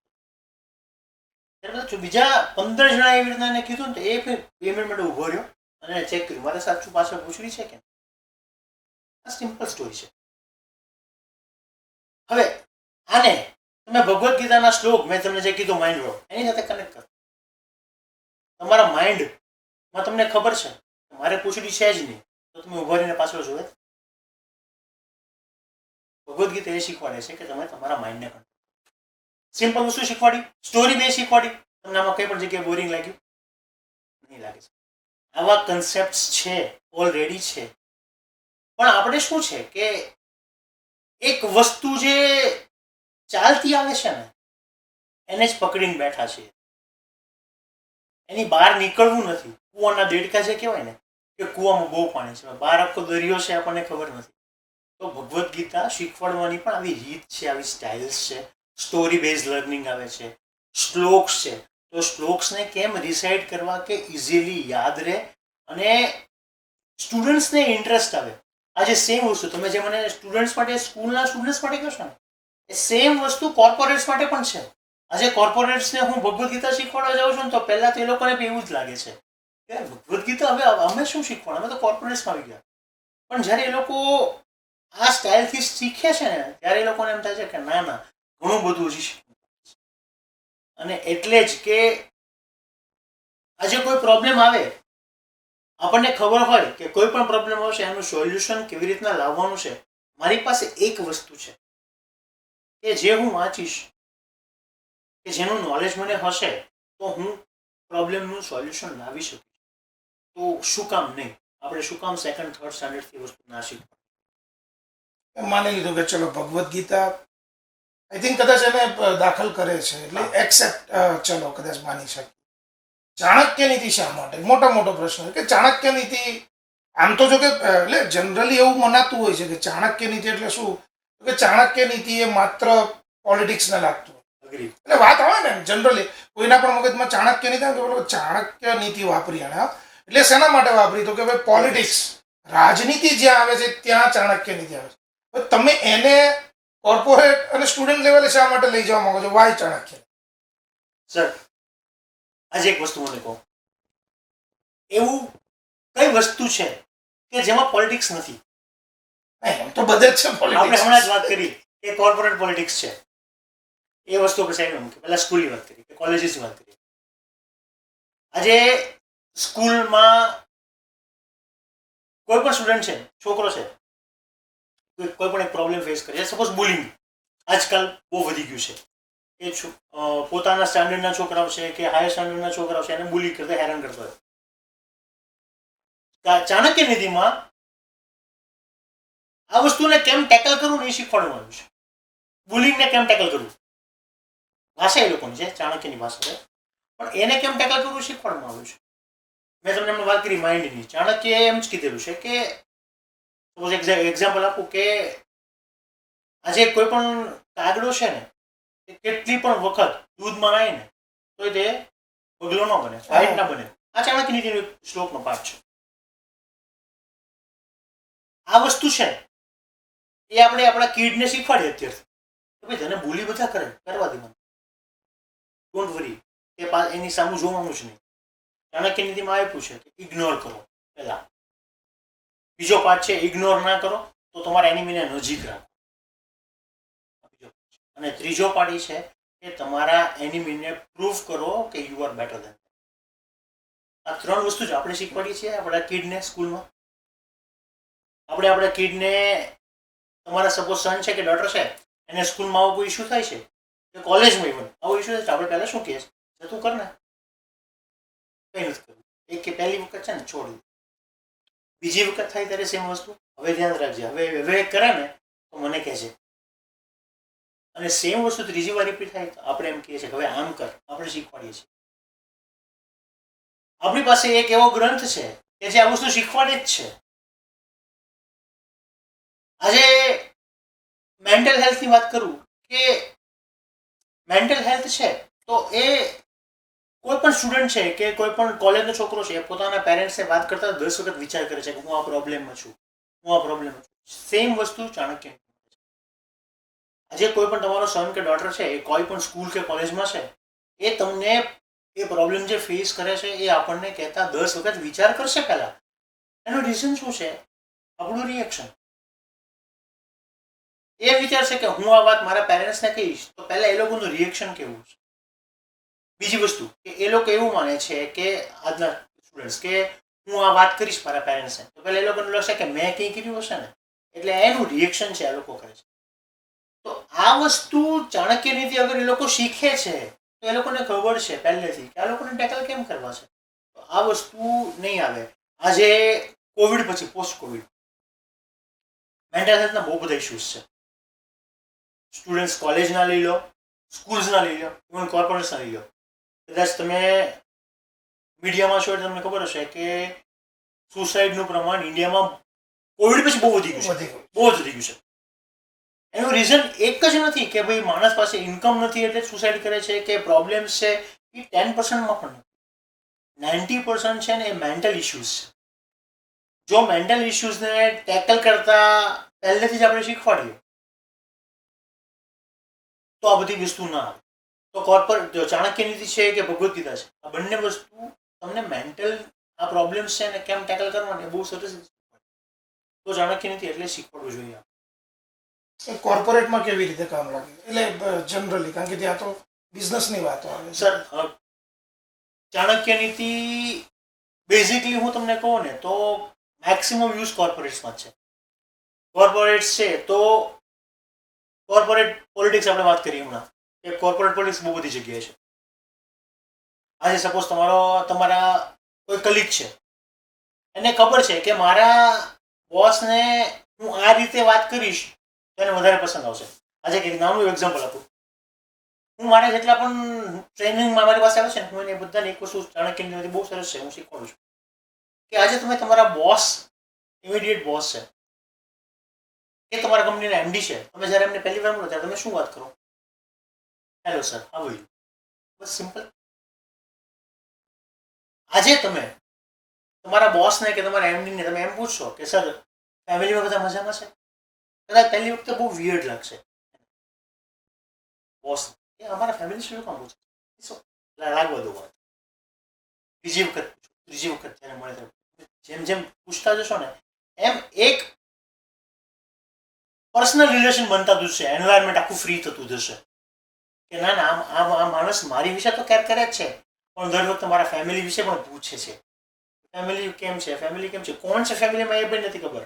ત્યાર પછી બીજા 15 જણા એવી રીતના એને કીધું ને તો એ 2 મિનિટ માટે ઊભો રહ્યો અને ચેક કર્યું મારે સાચું પાછળ પૂછડી છે કે આ સિમ્પલ સ્ટોરી છે. હવે આને તમે ભગવદ્ ગીતાના શ્લોક મેં તમને જે કીધું માઇન્ડ વર્ક એની સાથે કનેક્ટ કરો. તમારા માઇન્ડમાં તમને ખબર છે મારે પૂછડી છે જ નહીં તો તમે ઉભા રહીને પાછળ જોવે. ભગવદ્ ગીતા એ શીખવાડે છે કે તમે તમારા માઇન્ડને કંટ્રોલ. સિમ્પલ વસ્તુ શીખવાડી, સ્ટોરી બે શીખવાડી. તમને આમાં કઈ પણ જગ્યાએ બોરિંગ લાગ્યું નહીં લાગે. આવા કન્સેપ્ટ છે ઓલરેડી છે, પણ આપણે શું છે કે એક વસ્તુ જે ચાલતી આવે છે ને એને જ પકડીને બેઠા છે. એની બહાર નીકળવું નથી. કૂવાના દેડકા જે કહેવાય ને કે કૂવામાં બહુ પાણી છે, બહાર આખો દરિયો છે આપણને ખબર નથી. તો ભગવદ્ ગીતા શીખવાડવાની પણ આવી રીત છે, આવી સ્ટાઇલ્સ છે. સ્ટોરી બેઝ લર્નિંગ આવે છે, શ્લોક્સ છે. તો શ્લોક્સને કેમ રિસાઇડ કરવા કે ઇઝીલી યાદ રહે અને સ્ટુડન્ટ્સને ઇન્ટરેસ્ટ આવે. આજે સેમ વસ્તુ તમે જે મને સ્ટુડન્ટ્સ માટે સ્કૂલના સ્ટુડન્ટ્સ માટે કહો છો ને એ સેમ વસ્તુ કોર્પોરેટ્સ માટે પણ છે. આજે કોર્પોરેટ્સને હું ભગવદ્ ગીતા શીખવાડવા જાઉં છું ને તો પહેલા તો એ લોકોને બી એવું જ લાગે છે કે ભગવદ્ ગીતા હવે અમે શું શીખવાડ, અમે તો કોર્પોરેટ્સમાં આવી ગયા. પણ જ્યારે એ લોકો આ સ્ટાઇલથી શીખે છે ને ત્યારે એ લોકોને એમ થાય છે કે ના ના ઘણું બધું હજી શીખવું. અને એટલે જ કે આજે કોઈ પ્રોબ્લેમ આવે આપણને ખબર હોય કે કોઈ પણ પ્રોબ્લેમ આવશે એનું સોલ્યુશન કેવી રીતના લાવવાનું છે. મારી પાસે એક વસ્તુ છે કે જે હું વાંચીશ કે જેનું નોલેજ મને હશે તો હું પ્રોબ્લેમનું સોલ્યુશન લાવી શકીશ. તો શું કામ નહીં, આપણે શું કામ સેકન્ડ થર્ડ સ્ટાન્ડર્ડથી વસ્તુ ના શીખવા. માની લીધું કે ચલો ભગવદ્ ગીતા આઈ થિંક કદાચ એને દાખલ કરે છે એટલે એક્સેપ્ટ ચલો કદાચ માની શકીએ. ચાણક્ય નીતિ શા માટે? મોટો પ્રશ્ન છે કે ચાણક્ય નીતિ આમ તો જો કે એટલે જનરલી એવું મનાતું હોય છે કે ચાણક્ય નીતિ એટલે શું કે ચાણક્ય નીતિ એ માત્ર પોલિટિક્સને લાગતું અગ્રી. એટલે વાત આવે ને જનરલી કોઈના પણ મગજમાં ચાણક્ય નીતિ આવે કે બોલો ચાણક્ય નીતિ વાપરી આને એટલે શેના માટે વાપરી તો કે ભાઈ પોલિટિક્સ રાજનીતિ જ્યાં આવે છે ત્યાં ચાણક્ય નીતિ આવે છે. તમે એને કોર્પોરેટ અને સ્ટુડન્ટ લેવલે શા માટે લઈ જવા માંગો છો? વાય ચાણક્ય? સર આજે એક વસ્તુ મને કહો, એવું કઈ વસ્તુ છે કે જેમાં પોલિટિક્સ નથી? એમ તો બધે જ છે આપણે પોલિટિક્સ. હમણાં જ વાત કરી કે કોર્પોરેટ પોલિટિક્સ છે. એ વસ્તુ આપણે સાઈડમાં મૂકી, પહેલા સ્કૂલની વાત કરી કે કોલેજીસની વાત કરી. આજે સ્કૂલમાં કોઈ પણ સ્ટુડન્ટ છે, છોકરો છે, કોઈ પણ એક પ્રોબ્લેમ ફેસ કરે છે. સપોઝ બુલિંગ આજકાલ બહુ વધી ગયું છે. એ પોતાના સ્ટાન્ડર્ડના છોકરાઓ છે કે હાયર સ્ટાન્ડર્ડના છોકરાઓ છે એને બુલી કરતા હેરાન કરતા હોય. ચાણક્ય નીતિમાં આ વસ્તુને કેમ ટેકલ કરવું એ શીખવાડવાનું છે. બુલિંગને કેમ ટેકલ કરવું, ભાષા એ લોકોની છે, ચાણક્યની ભાષા છે, પણ એને કેમ ટેકલ કરવું શીખવાડવામાં આવ્યું છે. મેં તમને એમને વાત કરી માઇન્ડની. ચાણક્યએ એમ જ કીધેલું છે કે સપોઝ એક્ઝામ્પલ આપું કે આજે કોઈ પણ કાગડો છે ને એ કેટલી પણ વખત દૂધમાં નાય ને તો તે પગલો ન બને, વ્હાઈટ ના બને. આ ચાણક્ય નીતિનો શ્લોકનો પાઠ છે. આ વસ્તુ છે એ આપણે આપણા કિડને શીખવાડીએ અત્યારથી કે ભાઈ તને બોલી બધા કરે કરવા દે, મને ડોન્ટ વરી, એ એની સામું જોવાનું જ નહીં. ચાણક્ય નીતિમાં આપ્યું છે કે ઇગ્નોર કરો પહેલા. બીજો પાઠ છે ઇગ્નોર ના કરો તો તમારા એનિમીને નજીક રાખો. અને ત્રીજો પાર્ટ એ છે કે તમારા એનિમીને પ્રૂવ કરો કે યુ આર બેટર દેન. આ ત્રણ વસ્તુ જ આપણે શીખવાડીએ છીએ આપણા કિડને સ્કૂલમાં. આપણે આપણા કિડને, તમારા સપોઝ સન છે કે ડોટર છે એને સ્કૂલમાં આવો કોઈ ઇસ્યુ થાય છે કે કોલેજમાં ઇવન આવો ઇસ્યુ થાય તો આપણે પહેલાં શું કહીએ છીએ, તું કર ને, કંઈ નથી કરવું. એક કે પહેલી વખત છે ને છોડી, બીજી વખત થાય ત્યારે સેમ વસ્તુ હવે ધ્યાન રાખજે, હવે કરે ને તો મને કહેજે. અને સેમ વસ્તુ ત્રીજી વાર રિપીટ થાય તો આપણે એમ કહીએ છીએ કે હવે આમ કર, આપણે શીખવાડીએ છીએ. આપણી પાસે એક એવો ગ્રંથ છે કે જે આ વસ્તુ શીખવાડે જ છે. આજે મેન્ટલ હેલ્થની વાત કરું કે મેન્ટલ હેલ્થ છે તો એ કોઈ પણ સ્ટુડન્ટ છે કે કોઈ પણ કોલેજનો છોકરો છે એ પોતાના પેરેન્ટ્સને વાત કરતા 10 વખત વિચાર કરે છે કે હું આ પ્રોબ્લેમમાં છું, હું આ પ્રોબ્લેમમાં છું. સેમ વસ્તુ ચાણક્ય. આજે કોઈ પણ તમારો સન કે ડોટર છે એ કોઈ પણ સ્કૂલ કે કોલેજમાં છે એ તમને એ પ્રોબ્લેમ જે ફેસ કરે છે એ આપણને કહેતા 10 વખત વિચાર કરશે પહેલા. એનું રીઝન શું છે? આપણું રિએક્શન. એ વિચારશે કે હું આ વાત મારા પેરેન્ટ્સને કહીશ તો પહેલા એ લોકોનું રિએક્શન કેવું છે. બીજી વસ્તુ કે એ લોકો એવું માને છે કે આજના સ્ટુડન્ટ્સ કે હું આ વાત કરીશ મારા પેરેન્ટ્સને તો પહેલા એ લોકોને લાગશે કે મેં કંઈ કર્યું હશે ને, એટલે એનું રિએક્શન છે આ લોકો કરે છે. તો આ વસ્તુ ચાણક્ય નીતિ અગર એ લોકો શીખે છે તો એ લોકોને ખબર છે પહેલેથી કે આ લોકોને ટેકલ કેમ કરવા છે. તો આ વસ્તુ નહીં આવે. આજે કોવિડ પછી પોસ્ટ કોવિડ મેન્ટલ હેલ્થના બહુ બધા ઇસ્યુઝ છે. સ્ટુડન્ટ્સ કોલેજના લઈ લો, સ્કૂલ્સના લઈ લો, ઇવન કોર્પોરેટ્સના લઈ લો. કદાચ તમે મીડિયામાં છો એટલે તમને ખબર હશે કે સુસાઇડનું પ્રમાણ ઇન્ડિયામાં કોવિડ પછી બહુ વધી ગયું છે. બહુ જ વધી ગયું છે. એનું રીઝન એક જ નથી કે ભાઈ માણસ પાસે ઇન્કમ નથી એટલે સુસાઇડ કરે છે કે પ્રોબ્લેમ્સ છે. એ 10%માં પણ નથી. 90% છે ને એ મેન્ટલ ઇશ્યુઝ છે. જો મેન્ટલ ઇશ્યુઝને ટેકલ કરતા પહેલેથી જ આપણે શીખવાડીએ તો આ બધી વસ્તુ ના આવે. તો કોર્પોરેટ ચાણક્ય નીતિ છે કે ભગવદ્ ગીતા છે, આ બંને વસ્તુ તમને મેન્ટલ આ પ્રોબ્લેમ્સ છે ને કેમ ટેકલ કરવાની બહુ સરસ. તો ચાણક્ય નીતિ એટલે શીખવાડવું જોઈએ. કોર્પોરેટમાં કેવી રીતે કામ લાગે એટલે જનરલી, કારણ કે ત્યાં તો બિઝનેસની વાતો આવે. સર, ચાણક્ય નીતિ બેઝિકલી હું તમને કહું ને તો મેક્સિમમ યુઝ કોર્પોરેટ્સમાં જ છે. કોર્પોરેટ્સ છે તો કોર્પોરેટ પોલિટિક્સ આપણે વાત કરીએ હમણાં કે કોર્પોરેટ પોલિટિક્સ બહુ બધી જગ્યાએ છે. આજે સપોઝ તમારા કોઈ કલીગ છે, એને ખબર છે કે મારા બોસને હું આ રીતે વાત કરીશ તો એને વધારે પસંદ આવશે. આજે કંઈક નાનું એક્ઝામ્પલ આપું. હું મારા જેટલા પણ ટ્રેનિંગમાં મારી પાસે આવે છે ને હું એને બધાને એક વસ્તુ ચાણક્ય નીતિ બહુ સરસ છે હું શીખવાડું છું કે આજે તમે તમારા બોસ, ઇમિડિયેટ બોસ છે કે તમારા કંપનીના એમડી છે, તમે જ્યારે એમને પહેલી વાર મળો ત્યારે તમે શું વાત કરો? Hello sir, how are you? Bus simple. આજે તમે તમારા બોસને કે તમારા એમડીને તમે એમ પૂછશો કે સર ફેમિલીમાં બધા મજામાં છે, કદાચ પહેલી વખતે બહુ વિયર્ડ લાગશે બોસ એ અમારા ફેમિલી શું કામ પૂછે, લાગવા દો વાત. બીજી વખત પૂછો, ત્રીજી વખત જ્યારે મળે ત્યારે જેમ જેમ પૂછતા જશો ને એમ એક પર્સનલ રિલેશન બનતા જશે. એન્વાયરમેન્ટ આખું ફ્રી થતું જશે કે ના ના આ માણસ મારી વિશે તો કેર કરે જ છે પણ દર વખતે મારા ફેમિલી વિશે પણ પૂછે છે. ફેમિલી કેમ છે, ફેમિલી કેમ છે, કોણ છે ફેમિલીમાં એ પણ નથી ખબર.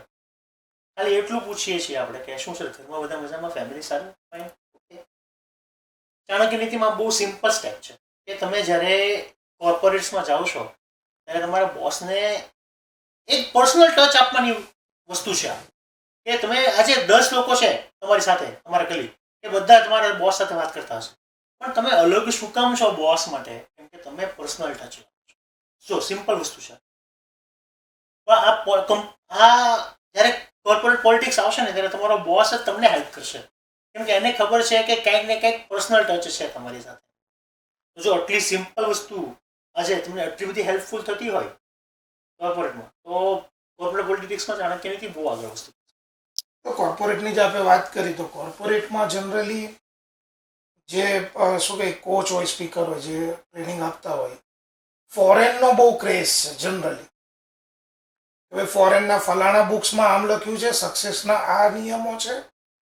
ખાલી એટલું પૂછીએ છીએ આપણે કે શું છે ઘરમાં બધા મજામાં, ફેમિલી સારું, ફાઇન, ઓકે. ચાણક્ય નીતિમાં બહુ સિમ્પલ સ્ટેપ છે કે તમે જ્યારે કોર્પોરેટ્સમાં જાઓ છો ત્યારે તમારા બોસને એક પર્સનલ ટચ આપવાની વસ્તુ છે આ કે તમે આજે 10 લોકો છે તમારી સાથે, તમારા કલીગ, એ બધા તમારા બોસ સાથે વાત કરતા હશે પણ તમે અલગ શું કામ છો બોસ માટે? કેમ કે તમે પર્સનલ ટચ છો. જો સિમ્પલ વસ્તુ છે. પણ આ જ્યારે કોર્પોરેટ પોલિટિક્સ આવશે ને ત્યારે તમારો બોસ જ તમને હેલ્પ કરશે કેમ કે એને ખબર છે કે કંઈક ને કંઈક પર્સનલ ટચ છે તમારી સાથે. તો જો આટલી સિમ્પલ વસ્તુ આજે તમને આટલી બધી હેલ્પફુલ થતી હોય કોર્પોરેટમાં તો કોર્પોરેટ પોલિટિક્સમાં ચાણક્ય નીતિ બહુ આગળ વસ્તુ. તો કોર્પોરેટની જે આપણે વાત કરી તો કોર્પોરેટમાં જનરલી જે શું કહે કોચ હોય, સ્પીકર હોય, જે ટ્રેનિંગ આપતા હોય, ફોરેનનો બહુ ક્રેઝ છે જનરલી. હવે ફોરેનના ફલાણા બુક્સમાં આમ લખ્યું છે, સક્સેસના આ નિયમો છે,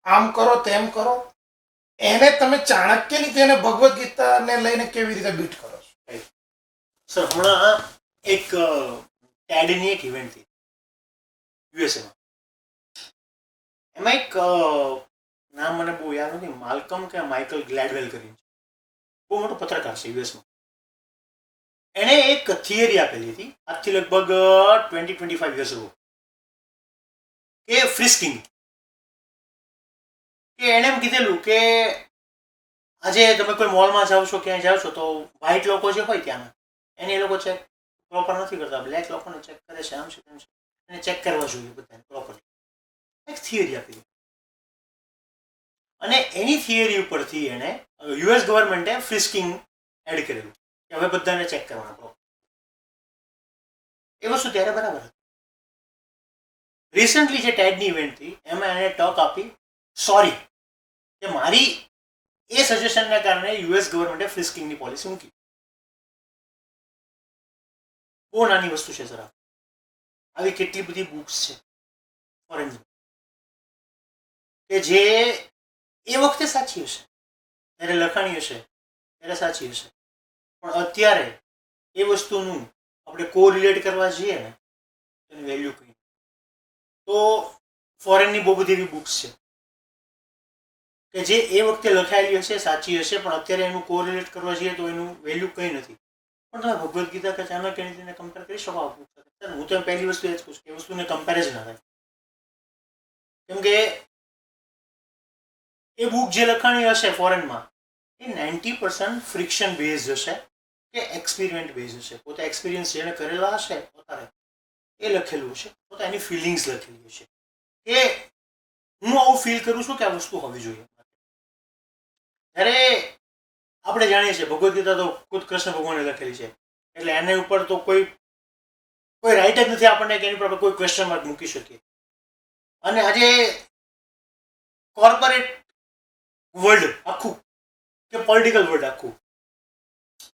આમ કરો તેમ કરો. એને તમે ચાણક્ય નીતિ અને ભગવદ્ ગીતાને લઈને કેવી રીતે બીટ કરો છો? સર, હમણાં એક ટેડની એક ઇવેન્ટ થઈ યુએસએમાં. એમાં એક નામ મને બહુ યાદ નથી, માલ્કમ કે માઇકલ ગ્લેડવેલ કરીને બહુ મોટો પત્રકાર છે યુએસમાં. એણે એક થિયરી આપેલી હતી આજથી લગભગ 20-25 યર્સ અગો કે ફ્રિસ્કિંગ. કે એણે એમ કીધેલું કે આજે તમે કોઈ મોલમાં જાઓ છો, ક્યાંય જાઓ છો તો વ્હાઇટ લોકો જે હોય ત્યાંના એને એ લોકો ચેક પ્રોપર નથી કરતા, બ્લેક લોકોને ચેક કરે છે, આમ છે તેમ છે, એને ચેક કરવા જોઈએ બધાને પ્રોપરલી. એક થિયરી આપી અને એની થિયરી ઉપરથી એણે યુએસ ગવર્મેન્ટે ફ્રિસ્કિંગ એડ કરેલું કે હવે બધાને ચેક કરવાના. એ વસ્તુ ત્યારે બરાબર હતી. રિસન્ટલી જે ટેડની ઇવેન્ટ હતી એમાં એને ટોક આપી સોરી કે મારી એ સજેશનના કારણે યુએસ ગવર્મેન્ટે ફ્રિસ્કિંગની પોલિસી મૂકી. બહુ નાની વસ્તુ છે સર. આવી કેટલી બધી બુક્સ છે ફોરેનની કે જે એ વખતે સાચી હશે, ત્યારે લખાણી હશે ત્યારે સાચી હશે, પણ અત્યારે એ વસ્તુનું આપણે કોરિલેટ કરવા જઈએ ને એની વેલ્યુ કઈ. તો ફોરેનની બહુ બધી એવી બુક્સ છે કે જે એ વખતે લખાયેલી હશે, સાચી હશે, પણ અત્યારે એનું કોરિલેટ કરવા જઈએ તો એનું વેલ્યુ કંઈ નથી. પણ તમે ભગવદ્ ગીતા કે ચાણક્ય નીતિને કમ્પેર કરી શકો આ બુક સાથે? હું તો પહેલી વસ્તુ એ જ પૂછું કે એ વસ્તુને કમ્પેરિઝન ના થાય. કેમ કે એ બુક જે લખાણી હશે ફોરેનમાં એ 90% ફ્રિક્શન બેઝ હશે કે એક્સપેરિમેન્ટ બેઝ હશે. પોતે એક્સપિરિયન્સ જેણે કરેલા હશે પોતાને એ લખેલું હશે, પોતે એની ફિલિંગ્સ લખેલી હશે કે હું આવું ફીલ કરું છું કે આ વસ્તુ હોવી જોઈએ. ત્યારે આપણે જાણીએ છીએ ભગવદ્ ગીતા તો ખુદ કૃષ્ણ ભગવાને લખેલી છે, એટલે એના ઉપર તો કોઈ રાઈટ જ નથી આપણને કે એની પર કોઈ ક્વેશ્ચન માર્ક મૂકી શકીએ. અને આજે કોર્પોરેટ વર્લ્ડ આખું કે પોલિટિકલ વર્લ્ડ આખું,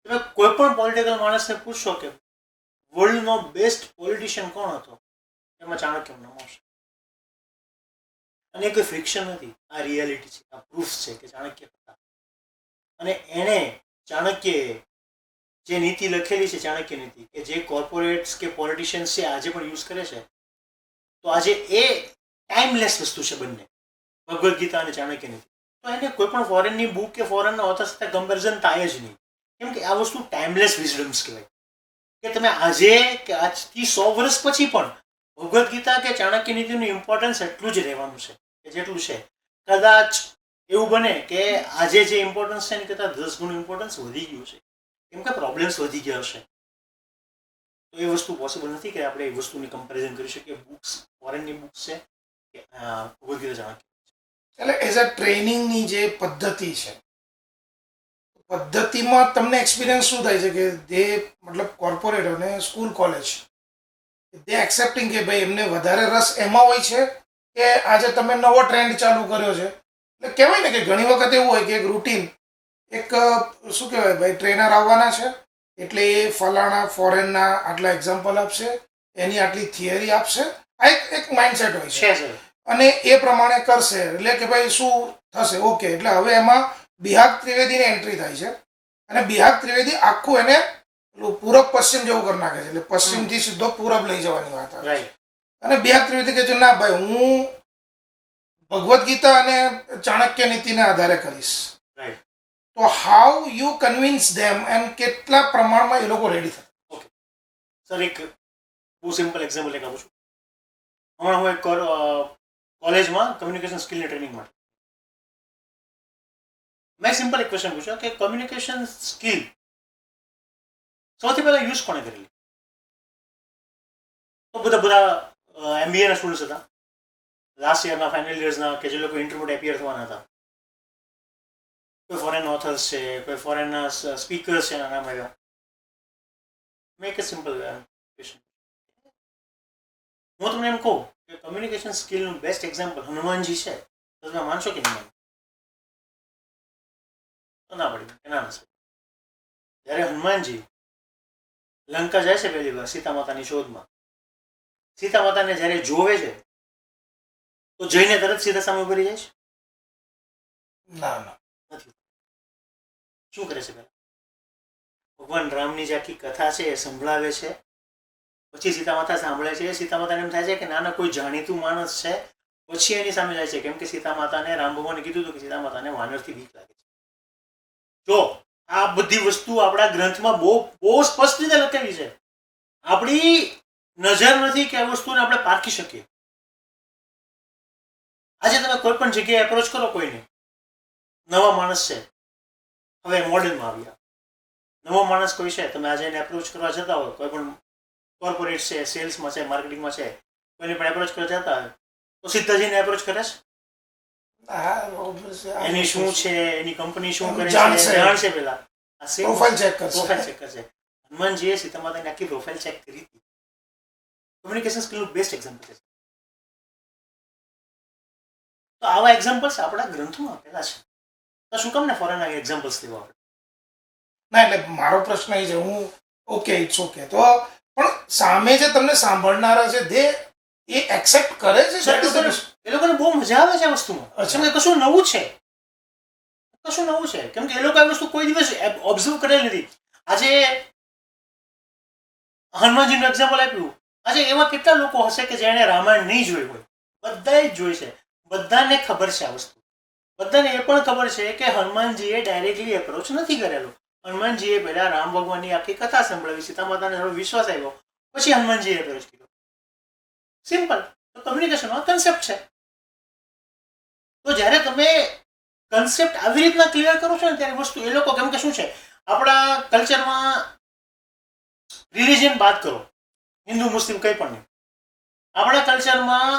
તમે કોઈ પણ પોલિટિકલ માણસને પૂછશો કે વર્લ્ડનો બેસ્ટ પોલિટિશિયન કોણ હતો, એમાં ચાણક્ય નામ આવશે. અને કોઈ ફિક્શન નથી, આ રિયાલિટી છે, આ પ્રૂફ છે કે ચાણક્ય હતા. અને એણે ચાણક્યએ જે નીતિ લખેલી છે ચાણક્ય નીતિ, કે જે કોર્પોરેટ્સ કે પોલિટિશિયન્સ છે આજે પણ યુઝ કરે છે, તો આજે એ ટાઈમલેસ વસ્તુ છે બંને, ભગવદ્ ગીતા અને ચાણક્ય નીતિ. તો એને કોઈ પણ ફોરેનની બુક કે ફોરેનના ઓથર સાથે કમ્પેરિઝન થાય જ નહીં. કેમ કે આ વસ્તુ ટાઈમલેસ વિઝડમ્સ કહેવાય કે તમે આજે કે આજથી 100 વર્ષ પછી પણ ભગવદ્ ગીતા કે ચાણક્ય નીતિનું ઇમ્પોર્ટન્સ એટલું જ રહેવાનું છે કે જેટલું છે. કદાચ એવું બને કે આજે જે ઇમ્પોર્ટન્સ છે એની કરતાં 10 ગણું ઇમ્પોર્ટન્સ વધી ગયું છે, કેમ કે પ્રોબ્લેમ્સ વધી ગયા હશે. તો એ વસ્તુ પોસિબલ નથી કે આપણે એ વસ્તુની કમ્પેરિઝન કરી શકીએ. બુક્સ ફોરેનની બુક્સ છે કે ભગવદ્ ગીતા ચાણક્ય. એટલે એઝ અ ટ્રેનિંગની જે પદ્ધતિ છે, પદ્ધતિમાં તમને એક્સપિરિયન્સ શું થાય છે કે જે મતલબ કોર્પોરેટ અને સ્કૂલ કોલેજ દે એક્સેપ્ટિંગ કે ભાઈ એમને વધારે રસ એમાં હોય છે કે આજે તમે નવો ટ્રેન્ડ ચાલુ કર્યો છે? એટલે કહેવાય ને કે ઘણી વખત એવું હોય કે એક રૂટીન, એક શું કહેવાય ભાઈ ટ્રેનર આવવાના છે એટલે એ ફલાણા ફોરેનના આટલા એક્ઝામ્પલ આપશે, એની આટલી થિયરી આપશે, આ એક માઇન્ડસેટ હોય છે અને એ પ્રમાણે કરશે. એટલે કે ભાઈ શું થશે, ઓકે. એટલે હવે એમાં બિહાગ ત્રિવેદીની એન્ટ્રી થાય છે અને બિહાગ ત્રિવેદી આખું એને પૂરબ પશ્ચિમ જેવું કરી નાખે છે. એટલે પશ્ચિમથી સીધો પૂરબ લઈ જવાની વાત આવે છે. અને બિહાગ ત્રિવેદી કહે છે ના ભાઈ, હું ભગવદ્ ગીતા અને ચાણક્ય નીતિને આધારે કરીશ. તો હાઉ યુ કન્વિન્સ ધેમ એમ કેટલા પ્રમાણમાં એ લોકો રેડી થાય? ઓકે સર, એક બહુ સિમ્પલ એક્ઝામ્પલ એક આપું છું. હમણાં હું એક કોલેજમાં કમ્યુનિકેશન સ્કિલની ટ્રેનિંગ માટે મેં સિમ્પલ એક ક્વેશ્ચન પૂછ્યો કે કમ્યુનિકેશન સ્કિલ સૌથી પહેલા યુઝ કોણે કરેલી? તો બધા MBA ના સ્ટુડન્ટ્સ હતા, લાસ્ટ યરના ફાઇનલ યર્સના, કે જે લોકો ઇન્ટરવ્યુ એપિયર થવાના હતા. કોઈ ફોરેન ઓથર્સ છે, કોઈ ફોરેનના સ્પીકર્સ છે, એના નામ આવ્યા. મેં એક સિમ્પલ ક્વેશ્ચન, હું તમને એમ કહું કે કમ્યુનિકેશન સ્કિલનું બેસ્ટ એક્ઝામ્પલ હનુમાનજી છે, તો તમે માનશો કે નહીં? તો ના પડી કે ના નથી. જ્યારે હનુમાનજી લંકા જાય છે પહેલી વાર સીતા માતાની શોધમાં, સીતા માતાને જ્યારે જોવે છે તો જઈને તરત સીધા સામે ઉભરી જાય છે? ના ના, નથી. શું કરે છે? ભગવાન રામની જે આખી કથા છે એ સંભળાવે છે, પછી સીતા માતા સાંભળે છે. સીતા માતાને એમ થાય છે કે નાના કોઈ જાણીતું માણસ છે, પછી એની સામે જાય છે. કેમ કે સીતા માતાને રામ ભગવાને કીધું હતું કે સીતા માતાને વાનરથી બીક લાગે છે. જો આ બધી વસ્તુ આપણા ગ્રંથમાં બહુ બહુ સ્પષ્ટ રીતે લખેલી છે. આપણી નજર નથી કે આ વસ્તુને આપણે પારખી શકીએ. આજે તમે કોઈ પણ જગ્યાએ એપ્રોચ કરો કોઈને, નવા માણસ છે, હવે મોડર્નમાં આવ્યા, નવો માણસ કોઈ છે, તમે આજે એને એપ્રોચ કરવા જતા હોય, કોઈ પણ કોર્પોરેટ છે, સેલ્સમાં છે, માર્કેટિંગમાં છે, કોઈને પણ એપ્રોચ કરવા જતા હોય તો સીધા જઈને એપ્રોચ કરે છે? એની શું છે, એની કંપની શું કરે છે, જાણશે પહેલા. પ્રોફાઇલ ચેક કરશે. હનુમાનજીએ સીતા માતાની આખી પ્રોફાઇલ ચેક કરી હતી. કમ્યુનિકેશન સ્કિલનું બેસ્ટ એક્ઝામ્પલ છે. તો આવા એક્ઝામ્પલ્સ આપણા ગ્રંથોમાં આપેલા છે, તો શું કામ ને ફોરેન એક્ઝામ્પલ્સ લેવા આપણે? ના, એટલે મારો પ્રશ્ન એ છે, હું ઓકે ઇટ્સ ઓકે, તો પણ સામે જે તમને સાંભળનારા છે તે એ એક્સેપ્ટ કરે છે સર, એ લોકોને બહુ મજા આવે છે આ વસ્તુમાં. અચ્છા. કેમ કે કશું નવું છે, કશું નવું છે. કેમ કે એ લોકો આ વસ્તુ કોઈ દિવસ ઓબ્ઝર્વ કરેલી નથી. આજે હનુમાનજીનું એક્ઝામ્પલ આપ્યું. આજે એવા કેટલા લોકો હશે કે જેણે રામાયણ નહીં જોઈ હોય? બધાએ જ જોઈ છે. બધાને ખબર છે આ વસ્તુ. બધાને એ પણ ખબર છે કે હનુમાનજીએ ડાયરેક્ટલી એપ્રોચ નથી કરેલો. હનુમાનજીએ પહેલા રામ ભગવાનની આખી કથા સાંભળાવી, સીતા માતાને થોડો વિશ્વાસ આવ્યો, પછી હનુમાનજીએ એપ્રોચ કર્યો. સિમ્પલ. તો કમ્યુનિકેશનમાં કન્સેપ્ટ છે. તો જ્યારે તમે કન્સેપ્ટ આવી રીતના ક્લિયર કરો છો ને ત્યારે વસ્તુ એ લોકો, કેમ કે શું છે આપણા કલ્ચરમાં રિલિજન બાદ કરો, હિન્દુ મુસ્લિમ કંઈ પણ નહીં, આપણા કલ્ચરમાં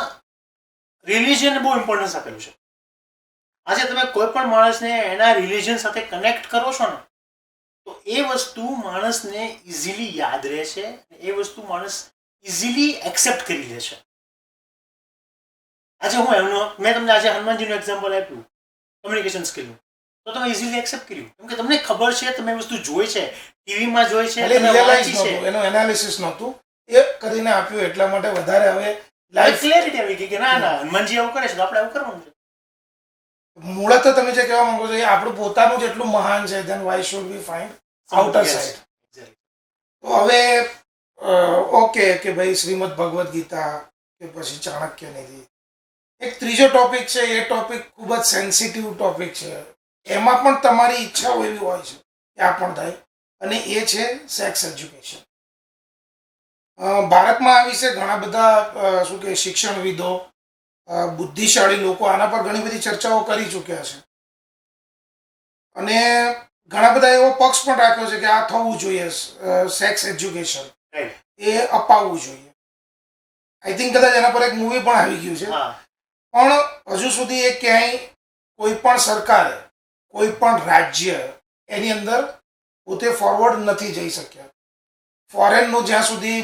રિલિજન બહુ ઇમ્પોર્ટન્સ આપેલું છે. આજે તમે કોઈ પણ માણસને એના રિલિજન સાથે કનેક્ટ કરો છો ને તો એ વસ્તુ માણસને ઇઝીલી યાદ રહે છે, એ વસ્તુ માણસ ઇઝીલી એક્સેપ્ટ કરી લે છે. આજે મેં તમને આજે હનુમાનજીનું એક્ઝામ્પલ આપ્યું કમ્યુનિકેશન સ્કિલનું, તો તમે ઇઝીલી એક્સેપ્ટ કર્યું કેમ કે તમને ખબર છે, તમે વસ્તુ જોઈ છે, ટીવીમાં જોઈ છે, તમે વાંચી છે, એનું એનાલિસિસ નહોતું એ કરીને આપ્યું એટલા માટે વધારે હવે લાઈફ ક્લિયરિટી આવી ગઈ કે ના ના હનુમાનજી આવું કરે છે તો આપણે આવું કરવાનું છે. મૂળત તમે જે કહેવા માંગો છો એ આપણું પોતાનું જેટલું મહાન છે, then why should we find outer side. તો હવે ઓકે કે ભાઈ શ્રીમદ ભગવદ્ ગીતા કે પછી ચાણક્ય નીતિ. એક ત્રીજો ટોપિક છે, એ ટોપિક ખૂબ જ સેન્સિટિવ ટોપિક છે, એમાં પણ તમારી ઈચ્છાઓ એવી હોય છે કે આ પણ થાય, અને એ છે સેક્સ એજ્યુકેશન. ભારતમાં આ વિશે ઘણા બધા શું કે શિક્ષણવિદો, બુદ્ધિશાળી લોકો આના પર ઘણી બધી ચર્ચાઓ કરી ચૂક્યા છે, અને ઘણા બધા એવો પક્ષ પણ રાખ્યો છે કે આ થવું જોઈએ, સેક્સ એજ્યુકેશન એ અપાવવું જોઈએ. આઈ થિંક કદાચ એના પર એક મૂવી પણ આવી ગયું છે, પણ હજુ સુધી એ ક્યાંય કોઈ પણ સરકારે, કોઈ પણ રાજ્ય એની અંદર પોતે ફોરવર્ડ નથી જઈ શક્યા. ફોરેનનું જ્યાં સુધી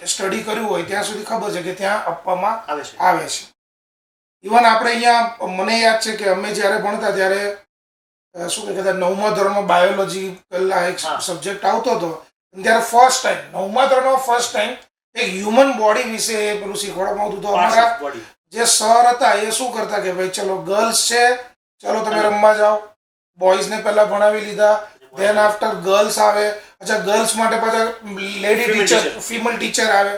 સ્ટડી કર્યું હોય ત્યાં સુધી ખબર છે કે ત્યાં આપવામાં આવે છે. ઇવન આપણે અહીંયા, મને યાદ છે કે અમે જ્યારે ભણતા ત્યારે શું કે કદાચ 9મા ધોરણમાં બાયોલોજી પહેલા એક સબ્જેક્ટ આવતો હતો, ત્યારે ફર્સ્ટ ટાઈમ 9મા ધોરણમાં ફર્સ્ટ ટાઈમ એક હ્યુમન બોડી વિશે પેલું શીખવાડવામાં આવતું હતું. અમારા જે સર હતા એ શું કરતા કે ભાઈ ચલો ગર્લ્સ છે, ચલો તમે રમવા જાઓ, બોયઝને પહેલા ભણાવી લીધા, ધેન આફ્ટર ગર્લ્સ આવે, અચ્છા ગર્લ્સ માટે પાછા લેડી ટીચર, ફિમેલ ટીચર આવે,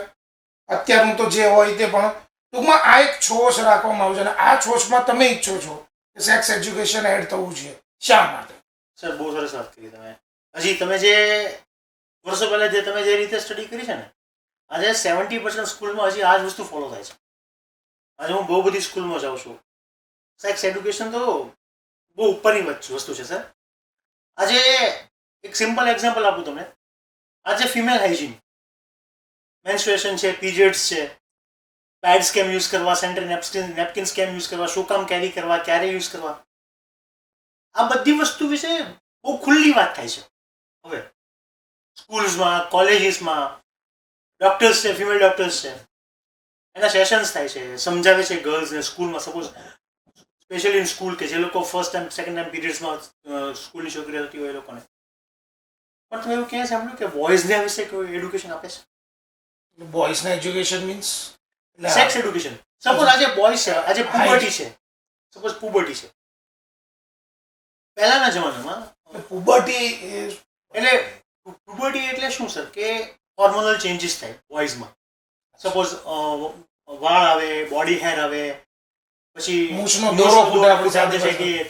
અત્યારનું તો જે હોય તે. પણ ટૂંકમાં આ એક છોછ રાખવામાં આવે છે, અને આ છોછમાં તમે ઈચ્છો છો કે સેક્સ એજ્યુકેશન એડ થવું જોઈએ. શા માટે? સર બહુ સરસ વાત કરી તમે. હજી તમે જે વર્ષો પહેલા જે તમે જે રીતે સ્ટડી કરી છે ને, આજે 70% સ્કૂલમાં હજી આ જ વસ્તુ ફોલો થાય છે. આજે હું બહુ બધી સ્કૂલમાં જાઉં છું. સેક્સ એડ્યુકેશન તો બહુ ઉપરની વસ્તુ છે સર. આજે એક સિમ્પલ એક્ઝામ્પલ આપું તમને. આજે ફિમેલ હાઇજીન, મેન્સ્ટ્રુએશન છે, પીરિયડ્સ છે, પેડ્સ કેમ યુઝ કરવા, સેનિટરી નેપકિન્સ કેમ યુઝ કરવા, શું કામ કેરી કરવા, ક્યારે યુઝ કરવા, આ બધી વસ્તુ વિશે બહુ ખુલ્લી વાત થાય છે. હવે સ્કૂલ્સમાં, કોલેજીસમાં ડોક્ટર્સ છે, ફિમેલ ડોક્ટર્સ છે, એના સેશન્સ થાય છે, સમજાવે છે ગર્લ્સને સ્કૂલમાં. સપોઝ સ્પેશિયલી ઇન સ્કૂલ કે જે લોકો ફર્સ્ટ ટાઈમ, સેકન્ડ ટાઈમ પીરિયડ્સમાં સ્કૂલની છોકરીઓ હતી હોય એ લોકોને. પણ તમે એવું ક્યાં સાંભળ્યું કે બોયઝને આ વિશે કોઈ એડ્યુકેશન આપે છે? બોયઝને education means sex education. Suppose આજે બોયઝ છે, આજે પુબર્ટી છે, સપોઝ પુબર્ટી છે. પહેલાના જમાનામાં પુબર્ટી એટલે શું સર કે હોર્મોનલ ચેન્જીસ થાય બોયઝમાં. સપોઝ વાળ આવે, બોડી હેર આવે, પછી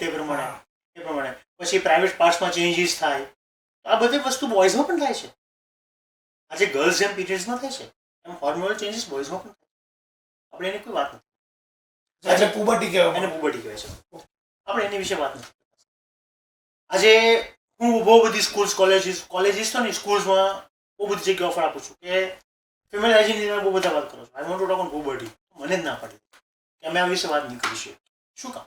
તે પ્રમાણે પછી પ્રાઇવેટ પાર્ટ્સમાં ચેન્જીસ થાય. આ બધી વસ્તુ બોયઝમાં પણ થાય છે. આજે ગર્લ્સ જેમ પીરિયડ્સમાં થાય છે એમ હોર્મોનલ ચેન્જીસ બોયઝમાં પણ થાય. આપણે એની કોઈ વાત નથી, એટલે પુબર્ટી કહેવાય, એને પુબર્ટી કહેવાય છે. આપણે એની વિશે વાત નથી. આજે હું બહુ બધી સ્કૂલ્સ, કોલેજીસ તો નહીં, સ્કૂલ્સમાં બહુ બધી જગ્યા ઓફર આપું છું કે ફિમેલ હાઇજીનની બહુ બધા વાત કરો છો. I want to talk on puberty. મને જ ના પાડી કે અમે આ વિશે વાત નહીં કરી શકીએ. શું કામ?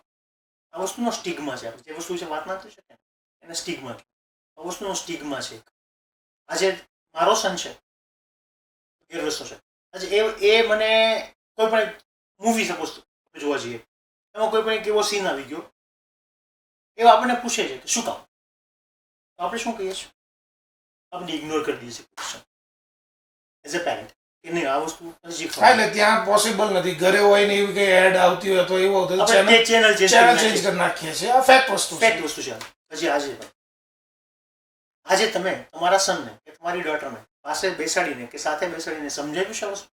આ વસ્તુનો સ્ટિગ્મા છે. જે વસ્તુ વિશે વાત ના કરી શકીએ એને સ્ટિગ્મા. આ વસ્તુનો સ્ટિગ્મા છે. આજે મારો સન છે, 13 વર્ષનો છે. આજે એ મને કોઈ પણ મૂવી સપોઝ જોવા જઈએ, એમાં કોઈ પણ એક એવો સીન આવી ગયો, એવો આપણને પૂછે છે કે શું કામ, તો આપણે શું કહીએ છીએ? આપણે ઇગ્નોર કરી દઈએ છીએ ક્વેશ્ચન. એઝ અ પેરેન્ટ કે નહીં આ વસ્તુ નથી હા શીખવા એટલે ત્યાં પોસિબલ નથી. ઘરે હોય ને એવી કઈ એડ આવતી હોય તો એવું હતું આપણે તે ચેનલ ચેનલ ચેન્જ કરી નાખીએ છીએ. આ ફેક્ટ વસ્તુ છે. ફેક્ટ વસ્તુ છે. પછી આજે તમે તમારા સનને કે તમારી ડોટરને પાસે બેસાડીને કે સાથે બેસાડીને સમજાવ્યું છે આ વસ્તુ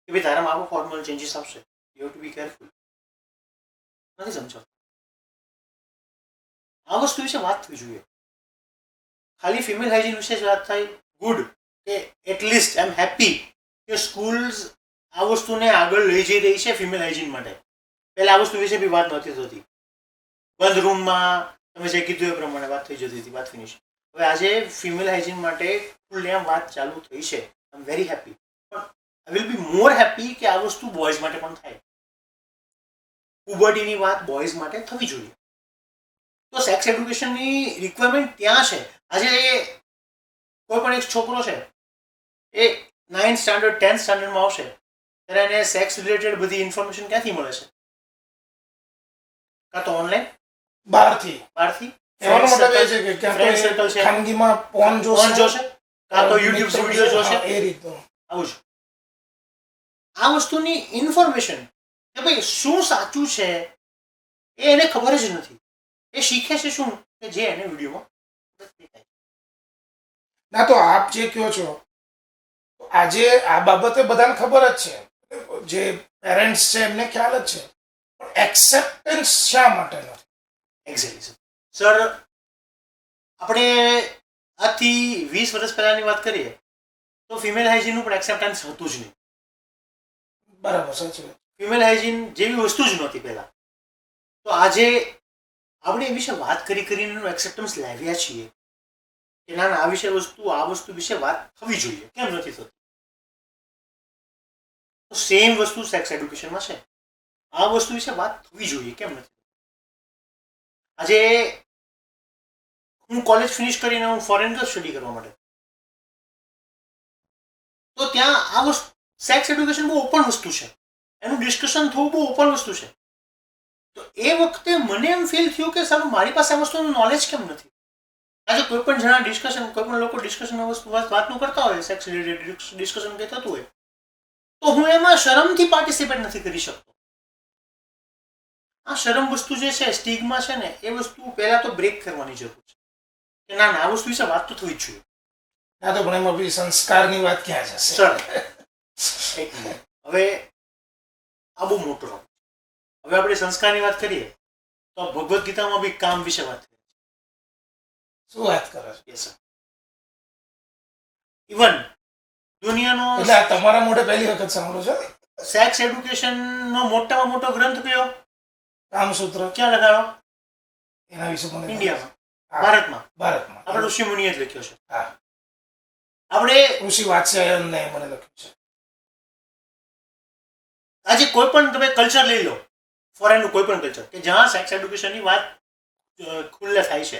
કે ભાઈ તારામાં આવો હોર્મોનલ ચેન્જીસ આવશે, you have to be careful? નથી સમજાવતું. આ વસ્તુ વિશે વાત થવી જોઈએ. ખાલી ફિમેલ હાઇજીન વિશે જ વાત થાય, ગુડ, કે એટલીસ્ટ આઈ એમ હેપી કે સ્કૂલ્સ આ વસ્તુને આગળ લઈ જઈ રહી છે ફિમેલ હાઇજીન માટે. પહેલા આ વસ્તુ વિશે બી વાત નહોતી થતી. બંધ રૂમમાં તમે જે કીધું એ પ્રમાણે વાત થઈ જતી હતી, વાત ફિનિશ. હવે આજે ફિમેલ હાઇજીન માટે ખુલ્લેઆમ વાત ચાલુ થઈ છે. આઈ એમ વેરી હેપી. પણ I will be more happy કે આ વસ્તુ બોયઝ માટે પણ થાય. પુબર્ટીની વાત બોયઝ માટે થવી જોઈએ. તો સેક્સ એડ્યુકેશનની રિક્વાયરમેન્ટ ત્યાં છે. આજે કોઈ પણ એક છોકરો છે એ 9th સ્ટાન્ડર્ડ 10th સ્ટાન્ડર્ડમાં આવશે ત્યારે એને સેક્સ રિલેટેડ બધી ઇન્ફોર્મેશન ક્યાંથી મળે છે? કાં તો ઓનલાઈન બહારથી. એવાનો મતલબ એ છે કે ક્યાં ફ્રેન્ડ સર્કલ છે, ખાનગીમાં પોર્ન ફોન જોશે, કાં તો યુટ્યુબ વિડીયો જોશે, એ રીતનું. આવું છે. આ વસ્તુની ઇન્ફોર્મેશન કે ભાઈ શું સાચું છે એ એને ખબર જ નથી. એ શીખે છે શું કે જે એને વિડીયોમાં દેખાય. ના તો આપ જે કહો છો આજે આ બાબતે બધાને ખબર જ છે, જે પેરેન્ટ્સ છે એમને ખ્યાલ જ છે, પણ એક્સેપ્ટન્સ શા માટે નથી? Exactly sir. આપણે આજથી 20 વર્ષ પહેલાની વાત કરીએ તો ફિમેલ હાઇજીનનું પણ એક્સેપ્ટન્સ હતું જ નહીં. બરાબર, સાચી વાત. ફિમેલ હાઇજીન જેવી વસ્તુ જ નહોતી પહેલા. તો આજે આપણે એ વિશે વાત કરીને એનું એક્સેપ્ટન્સ લાવ્યા છીએ કે ના આ વસ્તુ વિશે વાત થવી જોઈએ. કેમ નથી થતી? તો સેમ વસ્તુ સેક્સ એડ્યુકેશનમાં છે. આ વસ્તુ વિશે વાત થવી જોઈએ. કેમ નથી? આજે હું કોલેજ ફિનિશ કરીને હું ફોરેન ગયો સ્ટડી કરવા માટે, તો ત્યાં આ વસ્તુ સેક્સ એડ્યુકેશન બહુ ઓપન વસ્તુ છે. એનું ડિસ્કશન થવું બહુ ઓપન વસ્તુ છે. તો એ વખતે મને એમ ફીલ થયું કે સારું મારી પાસે આ વસ્તુનું નોલેજ કેમ નથી? આજે કોઈ પણ જણા ડિસ્કશન, કોઈ પણ લોકો ડિસ્કશન વાતનું કરતા હોય, સેક્સ રિલેટેડ ડિસ્કશન કંઈ થતું હોય, તો હું એમાં શરમથી પાર્ટિસિપેટ નથી કરી શકતો. આ શરમ વસ્તુ જે છે, સ્ટિગ્મા છે ને, એ વસ્તુ પહેલા તો બ્રેક કરવાની જરૂર છે કે ના આ વસ્તુ વિશે વાત તો થવી જ જોઈએ. ના તો પણ એમાં બી સંસ્કારની વાત ક્યાં જશે? સર એક મિનિટ, હવે આ બહુ મોટો ટોપિક. હવે આપણે સંસ્કારની વાત કરીએ તો ભગવદ્ ગીતામાં બી કામ વિશે વાત કરીએ. શું વાત કરો છો? Yes sir. ઇવન દુનિયાનો એટલે આ તમારા મોઢે પહેલી વખત સાંભળો છો? સેક્સ એડ્યુકેશનનો મોટામાં મોટો ગ્રંથ કયો? કામસૂત્ર. ક્યાં લગાડો? એના વિશે મને ઇન્ડિયામાં, હા, ભારતમાં. ભારતમાં આપણે ઋષિ મુનિએ જ લખ્યો છે. હા, આપણે ઋષિ વાત્સ્યાયનને મને લખ્યું છે. આજે કોઈ પણ તમે કલ્ચર લઈ લો, ફોરેનનું કોઈ પણ કલ્ચર કે જ્યાં સેક્સ એડ્યુકેશનની વાત ખુલ્લે થાય છે,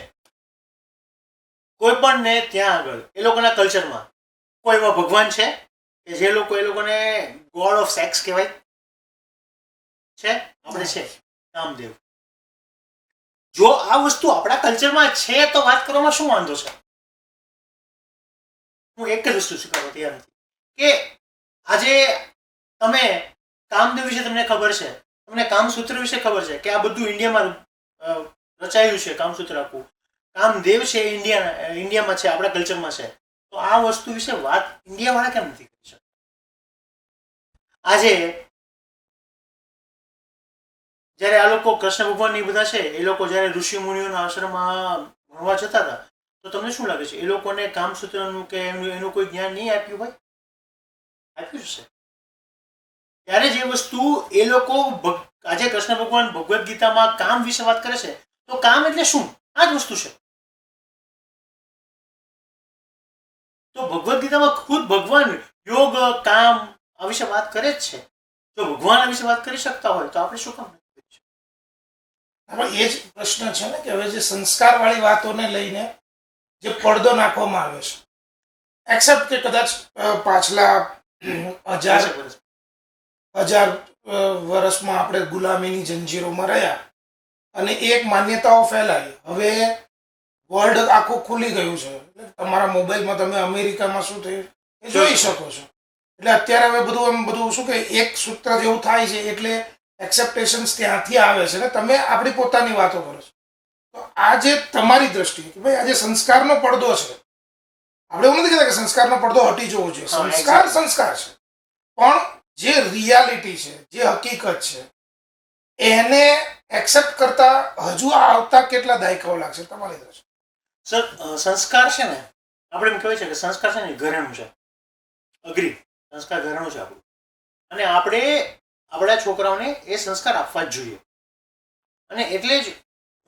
કોઈ પણ ને ત્યાં આગળ એ લોકોના કલ્ચરમાં કોઈ એવા ભગવાન છે કે જે લોકો એ લોકોને ગોડ ઓફ સેક્સ કહેવાય છે? આપણે છે કામદેવ. જો આ વસ્તુ આપણા કલ્ચરમાં છે તો વાત કરવામાં શું વાંધો છે? હું એક જ વસ્તુ સ્વીકારવા તૈયાર નથી કે આજે તમે કામદેવ વિશે તમને ખબર છે, તમને કામસૂત્ર વિશે ખબર છે કે આ બધું ઇન્ડિયામાં રચાયું છે. કામસૂત્ર આખું કામદેવ છે ઇન્ડિયામાં છે, આપણા કલ્ચરમાં છે. તો આ વસ્તુ વિશે વાત ઇન્ડિયાવાળા કેમ નથી કરી શકતા? આજે જ્યારે આ લોકો કૃષ્ણ ભગવાન એ બધા છે, એ લોકો જ્યારે ઋષિ મુનિઓના આશ્રમમાં ભણવા જતા હતા, તો તમને શું લાગે છે એ લોકોને કામસૂત્રનું કે એનું કોઈ જ્ઞાન નહીં આપ્યું હોય? આપ્યું છે. ત્યારે જે વસ્તુ એ લોકો આજે કૃષ્ણ ભગવાન ભગવદ્ ગીતામાં કામ વિશે વાત કરે છે, તો કામ એટલે શું? આ જ વસ્તુ છે. તો ભગવદ્ ગીતામાં ખુદ ભગવાન યોગ, કામ આ વિશે વાત કરે જ છે. જો ભગવાન આ વિશે વાત કરી શકતા હોય તો આપણે શું કામ નથી કરી શકતા? હવે એ જ પ્રશ્ન છે ને કે હવે જે સંસ્કારવાળી વાતોને લઈને જે પડદો નાખવામાં આવે છે, એક્સેપ્ટ કે કદાચ પાછલા 1000 વર્ષમાં આપણે ગુલામીની જંજીરોમાં રહ્યા અને એક માન્યતાઓ ફેલાઈ. હવે વર્લ્ડ આખું ખુલી ગયું છે. એટલે તમારા મોબાઈલમાં તમે અમેરિકામાં શું થયું એ જોઈ શકો છો. એટલે અત્યારે હવે બધું શું કે એક સૂત્ર જેવું થાય છે એટલે એક્સેપ્ટેશન્સ ત્યાંથી આવે છે ને તમે આપણી પોતાની વાતો કરો છો. તો આ જે તમારી દ્રષ્ટિએ કે ભાઈ આ જે સંસ્કારનો પડદો છે, આપણે એવું નથી કહેતા કે સંસ્કારનો પડદો હટી જવો જોઈએ. હા, સંસ્કાર exactly. સંસ્કાર છે, પણ જે રિયાલિટી છે, જે હકીકત છે, એને એક્સેપ્ટ કરતા હજુ આવતા કેટલા દાયકાઓ લાગશે તમારી દ્રષ્ટિએ? સર, સંસ્કાર છે ને, આપણે એમ કહેવાય છે કે સંસ્કાર છે ને એ ઘરેણું છે. અગ્રી, સંસ્કાર ઘરેણું છે આપણું, અને આપણે આપણા છોકરાઓને એ સંસ્કાર આપવા જ જોઈએ. અને એટલે જ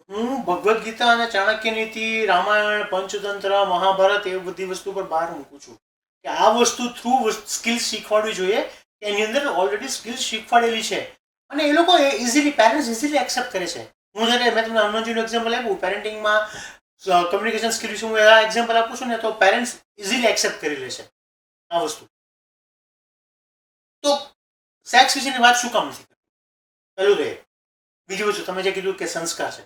હું ભગવદ્ ગીતા અને ચાણક્ય નીતિ, રામાયણ, પંચતંત્ર, મહાભારત એ બધી વસ્તુ પર ભાર મૂકું છું કે આ વસ્તુ થ્રુ સ્કિલ શીખવાડવી જોઈએ. એની અંદર ઓલરેડી સ્કિલ શીખવાડેલી છે અને એ લોકો ઇઝીલી, પેરેન્ટ્સ ઇઝીલી એક્સેપ્ટ કરે છે. હું જ્યારે મેં તમને હનુમાનજીનું એક્ઝામ્પલ આપ્યું, પેરેન્ટિંગમાં કમ્યુનિકેશન સ્કિલ વિશે હું આ એક્ઝામ્પલ આપું છું ને, તો પેરેન્ટ્સ ઇઝીલી એક્સેપ્ટ કરી લે છે આ વસ્તુ. તો સેક્સ વિશેની વાત શું કામ નથી કરતી? પહેલું તો એ. બીજી વસ્તુ, તમે જે કીધું કે સંસ્કાર છે,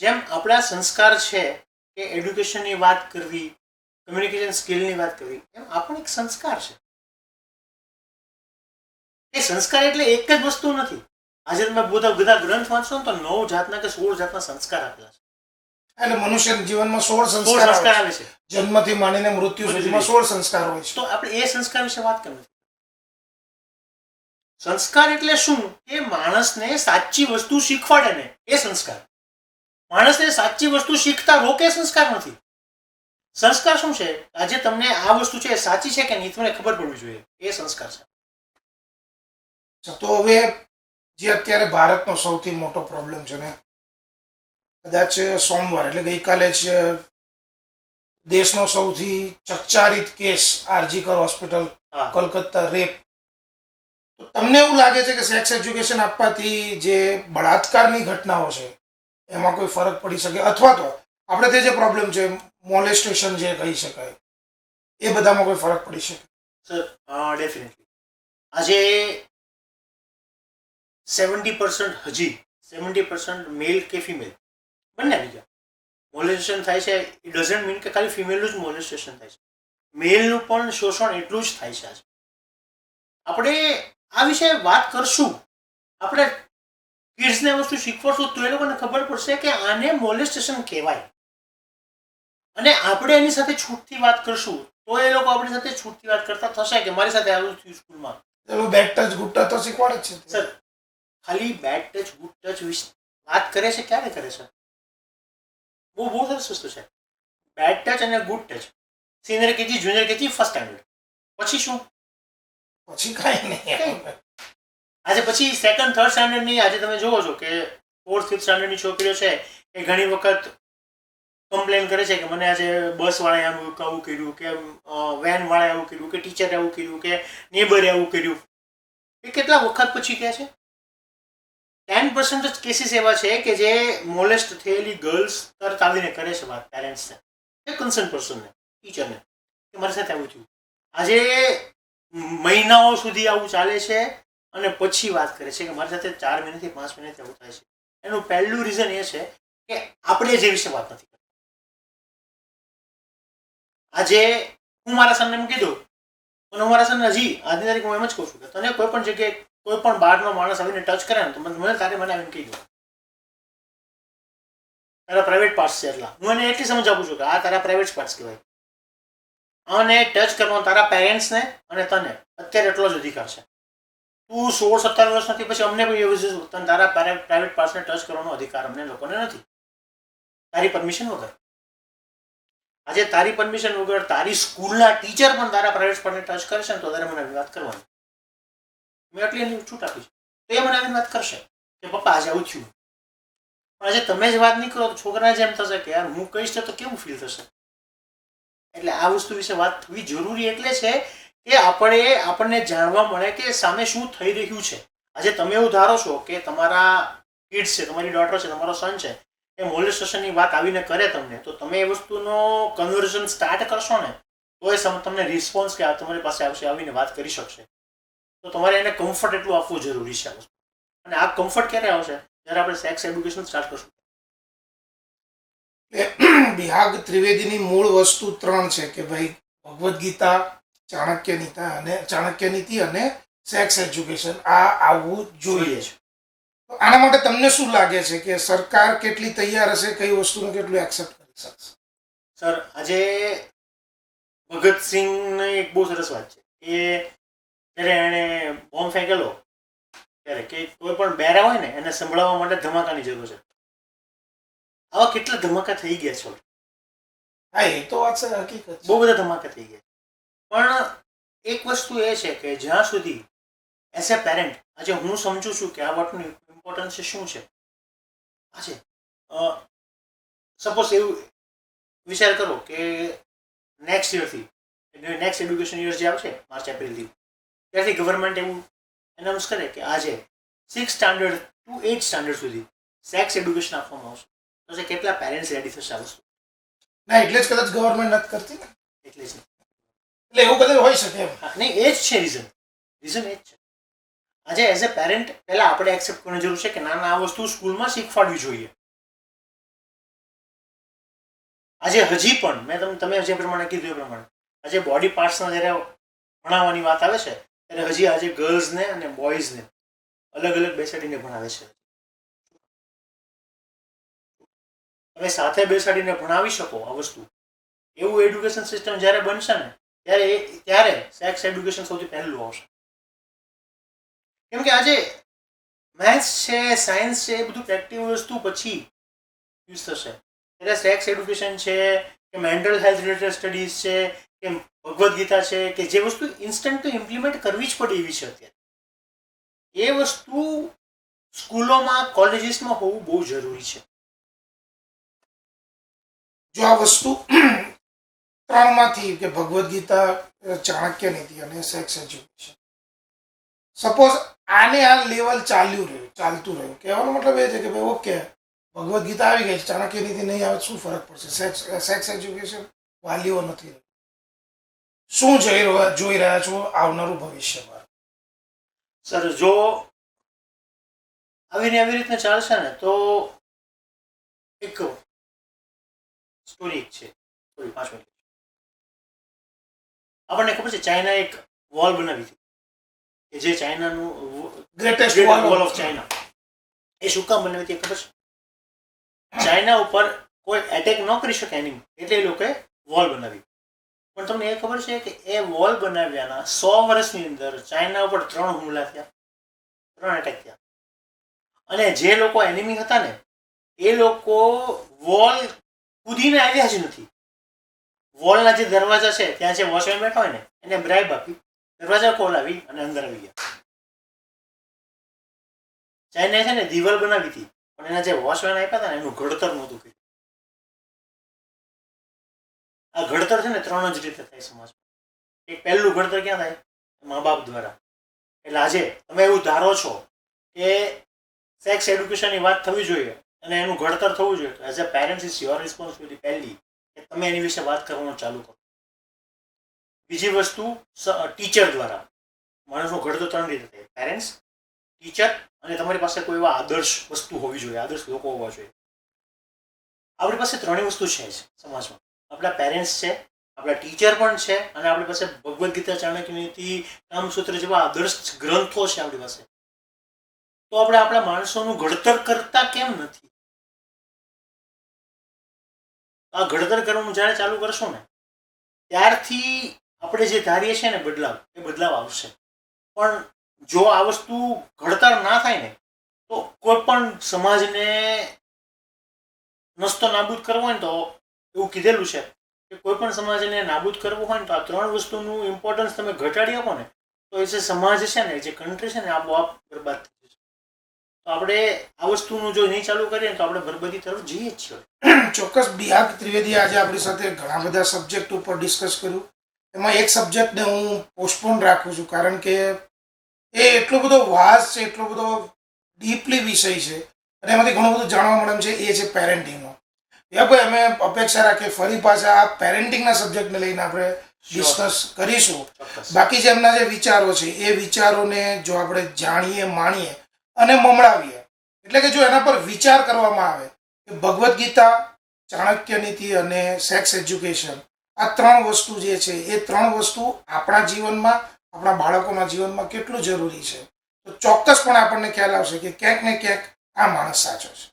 જેમ આપણા સંસ્કાર છે કે એડ્યુકેશનની વાત કરવી, કમ્યુનિકેશન સ્કિલની વાત કરવી, એમ આ પણ એક સંસ્કાર છે. એ સંસ્કાર એટલે એક જ વસ્તુ નથી. આજે તમે બધા ગ્રંથ વાંચશો ને તો 9 જાતના કે 16 જાતના સંસ્કાર આપેલા છે. એટલે મનુષ્ય જીવનમાં 16 16 સંસ્કાર સંસ્કાર આવે આવે છે. છે. જન્મથી માંડીને મૃત્યુ સુધીમાં 16 સંસ્કાર હોય છે. તો આપણે એ સંસ્કાર વિશે વાત કરવી. સંસ્કાર એટલે શું? કે માણસને સાચી વસ્તુ શીખવાડે ને એ સંસ્કાર. માણસને સાચી વસ્તુ શીખતા રોકે સંસ્કાર નથી. સંસ્કાર શું છે? આજે તમને આ વસ્તુ છે સાચી છે કે નહીં તમને ખબર પડવી જોઈએ, એ સંસ્કાર છે. તો હવે જે અત્યારે ભારતનો સૌથી મોટો પ્રોબ્લેમ છે ને, કદાચ સોમવાર એટલે ગઈકાલે જ દેશનો સૌથી ચર્ચારિત કેસ આરજીકર હોસ્પિટલ હા. કલકત્તા રેપ. તો તમને એવું લાગે છે કે સેક્સ એજ્યુકેશન આપવાથી જે બળાત્કારની ઘટનાઓ છે એમાં કોઈ ફરક પડી શકે, અથવા તો આપણે તે જે પ્રોબ્લેમ છે મોલેસ્ટેશન જે કહી શકાય એ બધામાં કોઈ ફરક પડી શકે? Sir, definitely. આજે 70% હજી 70% મેલ કે ફિમેલ બંને આવી ગયા મોલેસ્ટેશન થાય છે. ઇટ ડઝન્ટ મીન કે ખાલી ફિમેલનું જ મોલેસ્ટેશન થાય છે, મેલનું પણ શોષણ એટલું જ થાય છે. આજે આપણે આ વિશે વાત કરશું, આપણે કિડ્સને વસ્તુ શીખવાડશું તો એ લોકોને ખબર પડશે કે આને મોલેસ્ટેશન કહેવાય. અને આપણે એની સાથે છૂટથી વાત કરશું તો એ લોકો આપણી સાથે છૂટથી વાત કરતા થશે કે મારી સાથે આવું થયું સ્કૂલમાં. બેડ ટચ ગુડ ટચ તો શીખવાડે જ છે. સર, ખાલી બેડ ટચ ગુડ ટચ વિશે વાત કરે છે, ક્યારે કરે છે? બહુ બહુ સરસ વસ્તુ છે. બેડ ટચ અને good touch senior KG, junior KG, first standard. પછી શું? પછી કાંઈ નહીં. આજે પછી સેકન્ડ થર્ડ સ્ટાન્ડર્ડની આજે તમે જુઓ છો કે 4th 5th સ્ટાન્ડર્ડની છોકરીઓ છે એ ઘણી વખત કમ્પ્લેન કરે છે કે મને આજે બસવાળાએ આવું કર્યું, કે વેનવાળાએ આવું કર્યું, કે ટીચરે આવું કર્યું, કે નેબરે આવું કર્યું. એ કેટલા વખત પછી કહે છે? 10% જ કેસીસ એવા છે કે જે મોલેસ્ટ થયેલી ગર્લ્સ તરત આવીને કરે છે વાત પેરેન્ટ્સને, એ કન્સર્ન પર્સનને, ટીચરને, કે મારી સાથે આવું થયું. આજે મહિનાઓ સુધી આવું ચાલે છે અને પછી વાત કરે છે કે મારી સાથે 4 મહિનાથી 5 મહિનાથી આવું થાય છે. એનું પહેલું રીઝન એ છે કે આપણે જે વિશે વાત નથી કરતા. આજે હું મારા સનને એમ કીધું, અને હું મારા સનને હજી આજની તારીખ હું એમ જ કહું છું કે તને કોઈ પણ જગ્યાએ કોઈ પણ બહારનો માણસ આવીને ટચ કરે ને તો મને આવીને કહી દો તારા પ્રાઇવેટ પાર્ટ્સ છે. એટલા હું એને એટલી સમજાવું છું કે આ તારા પ્રાઇવેટ પાર્ટ્સ કહેવાય. અને ટચ કરવાનો તારા પેરેન્ટ્સને અને તને અત્યારે એટલો જ અધિકાર છે. તું 16-17 વર્ષ નથી, પછી અમને પણ એવું તને તારા પ્રાઇવેટ પાર્ટ્સને ટચ કરવાનો અધિકાર અમને લોકોને નથી, તારી પરમિશન વગર. આજે તારી પરમિશન વગર તારી સ્કૂલના ટીચર પણ તારા પ્રાઇવેટ પાર્ટને ટચ કરશે ને તો તારે મને વાત કરવાની. મેં એટલી એની છૂટ આપી છે તો એ મને આવીને વાત કરશે કે પપ્પા આજે આવું થયું. પણ આજે તમે જ વાત નહીં કરો તો છોકરાને જ એમ થશે કે યાર હું કહીશ તો કેવું ફીલ થશે. એટલે આ વસ્તુ વિશે વાત થવી જરૂરી એટલે છે કે આપણને જાણવા મળે કે સામે શું થઈ રહ્યું છે. આજે તમે એવું ધારો છો કે તમારા કિડ્સ છે, તમારી ડોટર છે, તમારો સન છે, એ મોલેસ્ટેશનની વાત આવીને કરે તમને, તો તમે એ વસ્તુનો કન્વર્ઝન સ્ટાર્ટ કરશો ને તો એ તમને રિસ્પોન્સ કે તમારી પાસે આવશે, આવીને વાત કરી શકશે. તો તમારે એને કમ્ફર્ટ એટલું આપવું જરૂરી છે આ વસ્તુ. અને આ કમ્ફર્ટ ક્યારે આવશે? જ્યારે આપણે સેક્સ એડ્યુકેશન સ્ટાર્ટ કરશું. બિહાગ ત્રિવેદીની મૂળ વસ્તુ 3 છે કે ભાઈ ભગવદ્ ગીતા, ચાણક્ય નીતિ અને સેક્સ એજ્યુકેશન આ આવવું જોઈએ. તો આના માટે તમને શું લાગે છે કે સરકાર કેટલી તૈયાર હશે, કઈ વસ્તુને કેટલું એક્સેપ્ટ કરી શકશે? સર, આજે ભગતસિંહની એક બહુ સરસ વાત છે કે જ્યારે એણે બોમ્બ ફેંકેલો ત્યારે કે કોઈ પણ બેરા હોય ને એને સંભળાવવા માટે ધમાકાની જરૂર છે. આવા કેટલા ધમાકા થઈ ગયા છે, હા, એ તો વાત છે, હકીકત છે. બહુ બધા ધમાકા થઈ ગયા. પણ એક વસ્તુ એ છે કે જ્યાં સુધી એઝ એ પેરેન્ટ આજે હું સમજુ છું કે આ વાતનું ઇમ્પોર્ટન્સ શું છે. આજે સપોઝ એવું વિચાર કરો કે નેક્સ્ટ યરથી નેક્સ્ટ એડ્યુકેશન યર જે આવશે માર્ચ એપ્રિલથી, ત્યારથી ગવર્મેન્ટ એવું એનાઉન્સ કરે કે આજે 6 સ્ટાન્ડર્ડ ટુ 8 સ્ટાન્ડર્ડ સુધી સેક્સ એડ્યુકેશન આપવામાં આવશે. તો કેટલા પેરેન્ટ્સ રેડી થશે આ વસ્તુ? ના, એટલે જ કદાચ ગવર્મેન્ટ નથી કરતી ને, એટલે જ એટલે એવું કદાચ હોઈ શકે એમ. નહીં, એ જ છે રીઝન એ જ છે. આજે એઝ એ પેરેન્ટ પહેલા આપણે એક્સેપ્ટ કરવાની જરૂર છે કે ના આ વસ્તુ સ્કૂલમાં શીખવાડવી જોઈએ. આજે હજી પણ તમે જે પ્રમાણે કીધું એ પ્રમાણે આજે બોડી પાર્ટ્સના જ્યારે ભણાવવાની વાત આવે છે ત્યારે હજી આજે ગર્લ્સને અને બોયઝને અલગ અલગ બેસાડીને ભણાવે છે. તમે સાથે બેસાડીને ભણાવી શકો આ વસ્તુ, એવું એડ્યુકેશન સિસ્ટમ જ્યારે બનશે ને ત્યારે સેક્સ એડ્યુકેશન સૌથી પહેલું આવશે. કેમ કે આજે મેથ્સ છે, સાયન્સ છે, એ બધું પ્રેક્ટિકલ વસ્તુ પછી યુઝ થશે. એટલે સેક્સ એડ્યુકેશન છે કે મેન્ટલ હેલ્થ રિલેટેડ સ્ટડીઝ છે કે ભગવદ્ ગીતા છે કે જે વસ્તુ ઇન્સ્ટન્ટ તો ઇમ્પ્લિમેન્ટ કરવી જ પડે એવી છે અત્યારે, એ વસ્તુ સ્કૂલોમાં કોલેજીસમાં હોવું બહુ જરૂરી છે. જો આ વસ્તુ ત્રણમાંથી કે ભગવદ્ ગીતા, ચાણક્ય નીતિ અને સેક્સ એજ્યુકેશન, સપોઝ આને આ લેવલ ચાલતું રહ્યું, કહેવાનો મતલબ એ છે કે ભાઈ ઓકે, ભગવદ્ ગીતા આવી ગઈ છે, ચાણક્ય નીતિ નહીં આવે શું ફરક પડશે, સેક્સ એજ્યુકેશન વાલીઓ નથી, શું જોઈ રહ્યા છો આવનારું ભવિષ્યમાં? સર, જો આવી રીતે ચાલશે ને તો એક સ્ટોરી છે, 5 મિનિટ. આપણને ખબર છે ચાઇના એક વોલ બનાવી હતી કે જે ચાઇનાનું ગ્રેટેસ્ટ વોલ ઓફ ચાઇના, એ શું કામ બનાવી હતી ખબર છે? ચાઇના ઉપર કોઈ એટેક ન કરી શકે એની, એટલે એ લોકોએ વોલ બનાવી. પણ તમને એ ખબર છે કે એ વોલ બનાવ્યાના 100 વર્ષની અંદર ચાઇના ઉપર 3 હુમલા થયા, 3 એટેક થયા. અને જે લોકો એનિમી હતા ને એ લોકો વોલ કૂદીને આવ્યા જ નથી. વોલના જે દરવાજા છે ત્યાં જે વોચમેન બેઠા હોય ને એને બ્રાઇબ આપી દરવાજા ખોલાવી અને અંદર આવી ગયા. ચાઇનાએ છે ને દિવાલ બનાવી હતી પણ એના જે વોચમેન આપ્યા હતા ને એનું ઘડતર નહોતું કર્યું. આ ઘડતર છે ને 3 જ રીતે થાય સમાજમાં. એક પહેલું ઘડતર ક્યાં થાય? મા બાપ દ્વારા. એટલે આજે તમે એવું ધારો છો કે સેક્સ એડ્યુકેશનની વાત થવી જોઈએ અને એનું ઘડતર થવું જોઈએ, તો as a parents is your responsibility પહેલી કે તમે એની વિશે વાત કરવાનું ચાલુ કરો. બીજી વસ્તુ, ટીચર દ્વારા માણસનું ઘડતર 3 રીતે થાય: પેરેન્ટ્સ, ટીચર અને તમારી પાસે કોઈ એવા આદર્શ વસ્તુ હોવી જોઈએ, આદર્શ લોકો હોવા જોઈએ. આપણી પાસે 3 વસ્તુ છે જ સમાજમાં. આપણા પેરેન્ટ્સ છે, આપણા ટીચર પણ છે અને આપણી પાસે ભગવદ્ ગીતા, ચાણક્ય નીતિ, કામસૂત્ર જેવા આદર્શ ગ્રંથો છે આપણી પાસે. તો આપણે આપણા માણસોનું ઘડતર કરતા કેમ નથી? આ ઘડતર કરવાનું જ્યારે ચાલુ કરશો ને ત્યારથી આપણે જે ધારીએ છીએ ને બદલાવ, એ બદલાવ આવશે. પણ જો આ વસ્તુ ઘડતર ના થાય ને તો કોઈ પણ સમાજને નસ્તો નાબૂદ કરવો હોય ને તો એવું કીધેલું છે કે કોઈ પણ સમાજને નાબૂદ કરવું હોય ને તો આ 3 વસ્તુનું ઇમ્પોર્ટન્સ તમે ઘટાડી આપો ને તો એ જે સમાજ છે ને, જે કન્ટ્રી છે ને, આપોઆપ બરબાદ થઈ જશે. તો આપણે આ વસ્તુનું જો નહીં ચાલુ કરીએ ને તો આપણે બરબાદી તરફ જઈએ જ છીએ. ચોક્કસ. બિહાર ત્રિવેદી આજે આપણી સાથે ઘણા બધા સબ્જેક્ટ ઉપર ડિસ્કસ કર્યું. એમાં એક સબ્જેક્ટને હું પોસ્ટપોન રાખું છું કારણ કે એ એટલો બધો વાસ છે, એટલો બધો ડીપલી વિષય છે અને એમાંથી ઘણું બધું જાણવા મળે છે. એ છે પેરેન્ટિંગનો. ભાઈ, અમે અપેક્ષા રાખીએ ફરી પાછા આ પેરેન્ટિંગના સબ્જેક્ટને લઈને આપણે ડિસ્કસ કરીશું. બાકી જે એમના જે વિચારો છે એ વિચારોને જો આપણે જાણીએ, માણીએ અને મમડાવીએ, એટલે કે જો એના પર વિચાર કરવામાં આવે કે ભગવદ્ ગીતા, ચાણક્ય નીતિ અને સેક્સ એજ્યુકેશન આ 3 વસ્તુ જે છે એ 3 વસ્તુ આપણા જીવનમાં, આપણા બાળકોના જીવનમાં કેટલું જરૂરી છે, તો ચોક્કસપણે આપણને ખ્યાલ આવશે કે ક્યાંક ને ક્યાંક આ માણસ સાચો છે.